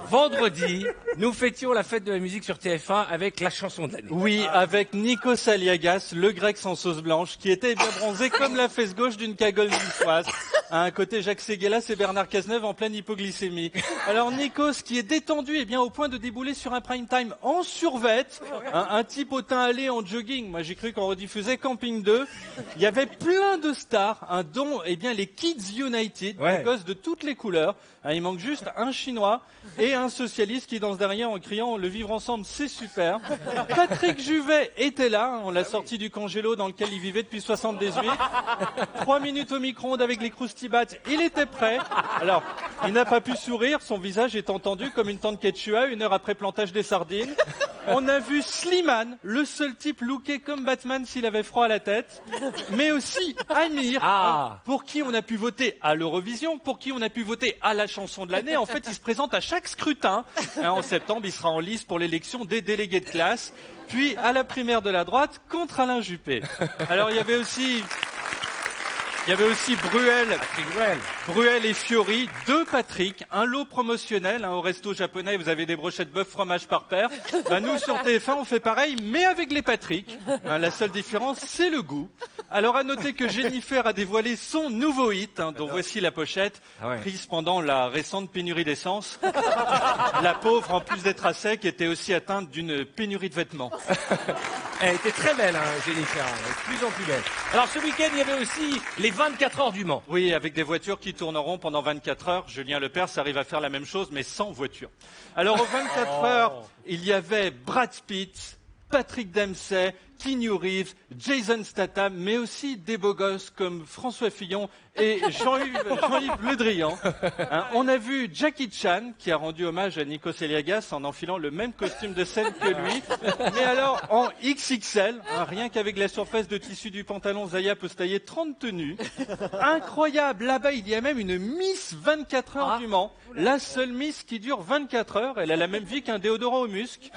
Vendredi, nous fêtions la fête de la musique sur TF1 avec la chanson de l'année. Oui, avec Nikos Aliagas, le grec sans sauce blanche, qui était bien bronzé comme la fesse gauche d'une cagole niçoise. À un côté, Jacques Séguélas et Bernard Cazeneuve en pleine hypoglycémie. Alors Nikos, qui est détendu et bien au point de débouler sur un prime time en survette, un type au teint allé en jogging. Moi, j'ai cru qu'on rediffusait Camping 2. Il y avait plein de stars, dont les Kids United, des gosses de toutes les couleurs. Il manque juste un Chinois et un socialiste qui danse derrière en criant « Le vivre ensemble, c'est super ». Patrick Juvet était là, on l'a sorti du congélo dans lequel il vivait depuis 78. 3 minutes au micro-ondes avec les croustibats, il était prêt. Alors, il n'a pas pu sourire, son visage étant tendu comme une tante Quechua 1 heure après plantage des sardines. On a vu Slimane, le seul type looké comme Batman s'il avait froid à la tête, mais aussi Amir, pour qui on a pu voter à l'Eurovision, pour qui on a pu voter à la chanson de l'année. En fait, il se présente à chaque scrutin. En septembre, il sera en lice pour l'élection des délégués de classe, puis à la primaire de la droite contre Alain Juppé. Alors, il y avait aussi Bruel et Fiori, 2 Patrick, un lot promotionnel au resto japonais, vous avez des brochettes bœuf fromage par paire. Nous sur TF1 on fait pareil, mais avec les Patrick. La seule différence c'est le goût. Alors à noter que Jennifer a dévoilé son nouveau hit, dont voici la pochette, prise pendant la récente pénurie d'essence. La pauvre, en plus d'être à sec, était aussi atteinte d'une pénurie de vêtements. Elle était très belle, Jennifer, de plus en plus belle. Alors ce week-end, il y avait aussi les 24 heures du Mans. Oui, avec des voitures qui tourneront pendant 24 heures. Julien Lepers arrive à faire la même chose, mais sans voiture. Alors aux 24 heures, il y avait Brad Pitt, Patrick Dempsey, Keanu Reeves, Jason Statham, mais aussi des beaux gosses comme François Fillon et Jean-Yves Le Drian. On a vu Jackie Chan, qui a rendu hommage à Nikos Aliagas en enfilant le même costume de scène que lui, mais alors en XXL, rien qu'avec la surface de tissu du pantalon, Zaya peut se tailler 30 tenues. Incroyable, là-bas il y a même une Miss 24 heures du Mans, la seule Miss qui dure 24 heures, elle a la même vie qu'un déodorant au musc.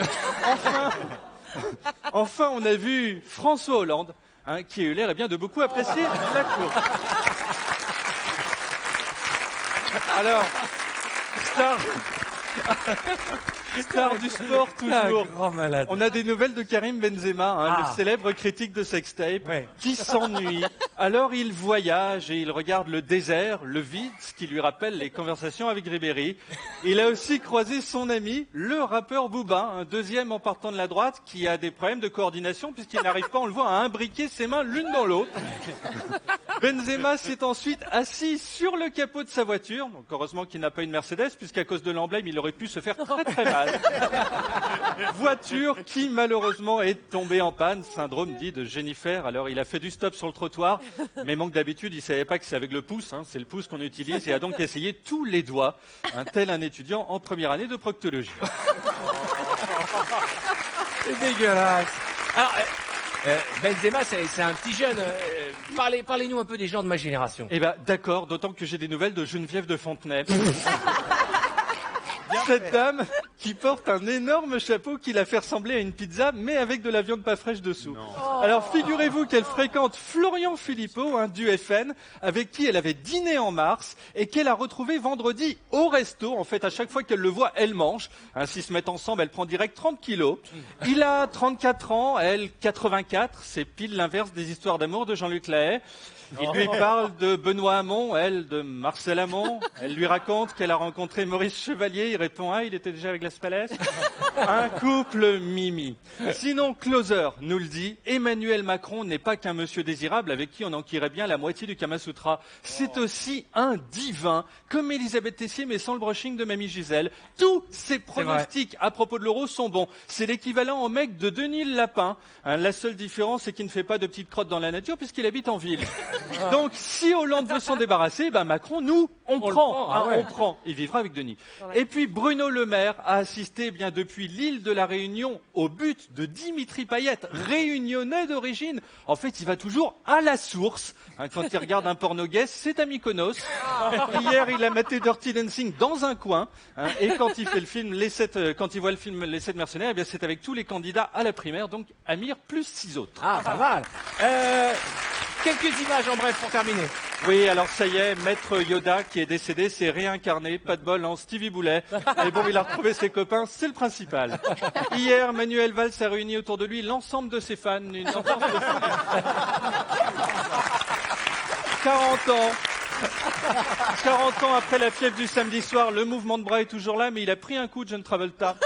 Enfin, on a vu François Hollande, qui a eu l'air de beaucoup apprécier la course. Alors, star du sport toujours. On a des nouvelles de Karim Benzema, le célèbre critique de sextape, qui s'ennuie. Alors il voyage et il regarde le désert, le vide, ce qui lui rappelle les conversations avec Ribéry. Il a aussi croisé son ami, le rappeur Booba, un deuxième en partant de la droite, qui a des problèmes de coordination puisqu'il n'arrive pas, on le voit, à imbriquer ses mains l'une dans l'autre. Benzema s'est ensuite assis sur le capot de sa voiture. Donc heureusement qu'il n'a pas une Mercedes, puisqu'à cause de l'emblème, il aurait pu se faire très très mal. Voiture qui malheureusement est tombée en panne, syndrome dit de Jennifer. Alors il a fait du stop sur le trottoir, mais manque d'habitude, il savait pas que c'est avec le pouce, c'est le pouce qu'on utilise, et a donc essayé tous les doigts, tel un étudiant en première année de proctologie. C'est dégueulasse. Alors, Benzema, c'est un petit jeune. Parlez-nous un peu des gens de ma génération. Eh ben, d'accord, d'autant que j'ai des nouvelles de Geneviève de Fontenay. Cette dame qui porte un énorme chapeau qui la fait ressembler à une pizza, mais avec de la viande pas fraîche dessous. Alors figurez-vous qu'elle fréquente Florian Philippot, du FN, avec qui elle avait dîné en mars et qu'elle a retrouvé vendredi au resto. En fait, à chaque fois qu'elle le voit, elle mange. S'ils se mettent ensemble, elle prend direct 30 kilos. Il a 34 ans, elle 84. C'est pile l'inverse des histoires d'amour de Jean-Luc Lahaye. Il lui parle de Benoît Hamon, elle de Marcel Hamon. Elle lui raconte qu'elle a rencontré Maurice Chevalier. Il répond « Ah, il était déjà avec la Buckingham Palace. Un couple mimi. Sinon, Closer nous le dit, Emmanuel Macron n'est pas qu'un monsieur désirable avec qui on enquirait bien la moitié du Kama Sutra. C'est aussi un divin, comme Elisabeth Tessier, mais sans le brushing de Mamie Gisèle. Tous ses pronostics à propos de l'euro sont bons. C'est l'équivalent en mec de Denis le Lapin. La seule différence, c'est qu'il ne fait pas de petites crottes dans la nature puisqu'il habite en ville. Donc, si Hollande veut s'en débarrasser, Macron, nous, on prend. Il vivra avec Denis. Et puis, Bruno Le Maire a assisté bien depuis l'île de la Réunion au but de Dimitri Payet, réunionnais d'origine. En fait, il va toujours à la source. Quand il regarde un porno gay, c'est à Mykonos. Hier, il a maté Dirty Dancing dans un coin. Et quand il fait le film quand il voit le film Les 7 mercenaires, eh bien, c'est avec tous les candidats à la primaire, donc Amir plus 6 autres. Ah, pas mal. Quelques images en bref pour terminer. Oui, alors ça y est, Maître Yoda qui est décédé s'est réincarné, pas de bol, en Stevie Boulet. Et bon, il a retrouvé ses copains, c'est le principal. Hier, Manuel Valls a réuni autour de lui l'ensemble de ses fans. Une sorte de 40 ans après la fièvre du samedi soir, le mouvement de bras est toujours là, mais il a pris un coup de John Travolta.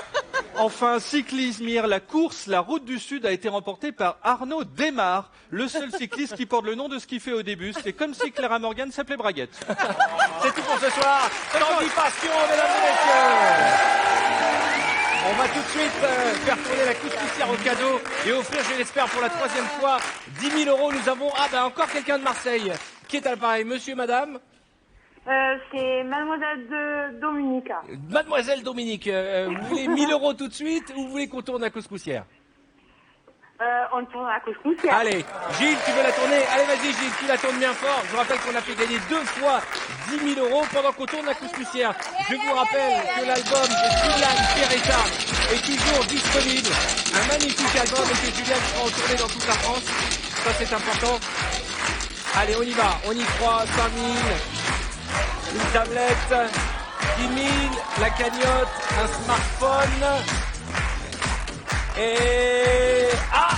Enfin, cyclisme, hier, la course, la route du Sud a été remportée par Arnaud Desmar, le seul cycliste qui porte le nom de ce qu'il fait au début. C'est comme si Clara Morgan s'appelait Braguette. C'est tout pour ce soir. Tanguy Passion, mesdames et messieurs. On va tout de suite faire tourner la couscoussière au cadeau et offrir, je l'espère, pour la 3e fois, 10 000 €. Nous avons encore quelqu'un de Marseille qui est à l'appareil. Monsieur, madame? C'est Mademoiselle Dominica. Mademoiselle Dominique, vous voulez 1000 € tout de suite ou vous voulez qu'on tourne la couscoussière? On tourne la couscoussière. Allez, Gilles, tu veux la tourner? Allez, vas-y, Gilles, tu la tournes bien fort. Je vous rappelle qu'on a fait gagner 2 fois 10 000 € pendant qu'on tourne la couscoussière. Je vous rappelle que l'album de Julian Peretta est toujours disponible. Un magnifique album et que Julian sera en tournée dans toute la France. Ça, c'est important. Allez, on y va. On y croit. 5 000. Une tablette, 10 000, la cagnotte, un smartphone, et... Ah!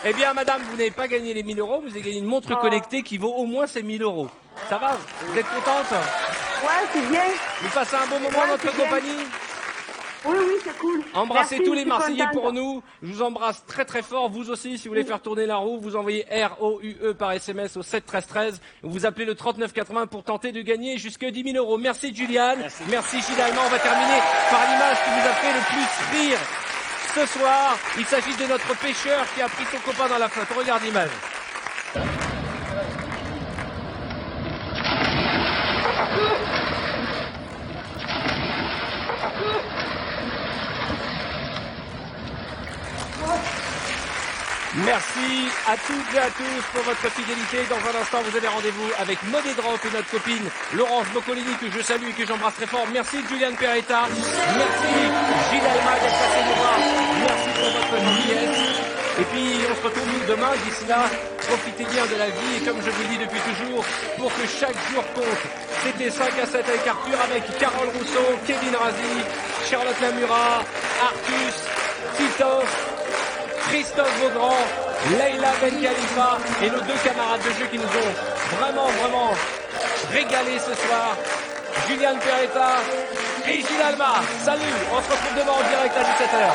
Eh bien, madame, vous n'avez pas gagné les 1000 €, vous avez gagné une montre connectée qui vaut au moins ces 1000 €. Ça va? Vous êtes contente? Ouais, c'est bien. Vous passez un bon moment dans notre compagnie? Oui, c'est cool. Embrassez tous les Marseillais contente. pour nous. Je vous embrasse très très fort. Vous aussi, si vous voulez faire tourner la roue, vous envoyez ROUE par SMS au 7 13 13. Vous appelez le 39 80 pour tenter de gagner jusque 10 000 €. Merci Juliane. Merci Gilles Allemand. On va terminer par l'image qui nous a fait le plus rire ce soir. Il s'agit de notre pêcheur qui a pris son copain dans la flotte. Regarde l'image. Merci à toutes et à tous pour votre fidélité. Dans un instant, vous avez rendez-vous avec Maud Drop et notre copine Laurence Boccolini que je salue et que j'embrasse très fort. Merci Julian Peretta. Merci Gilles Alma d'être passé nous voir. Merci pour votre gentillesse. Et puis, on se retrouve demain. D'ici là, profitez bien de la vie. Et comme je vous le dis depuis toujours, pour que chaque jour compte, c'était 5 à 7 avec Arthur, avec Carole Rousseau, Kevin Razi, Charlotte Lamura, Artus, Titoff, Christophe Vaugran, Leïla Ben Khalifa et nos 2 camarades de jeu qui nous ont vraiment régalé ce soir. Julian Peretta et Gilles Alma. Salut, on se retrouve demain en direct à 17h.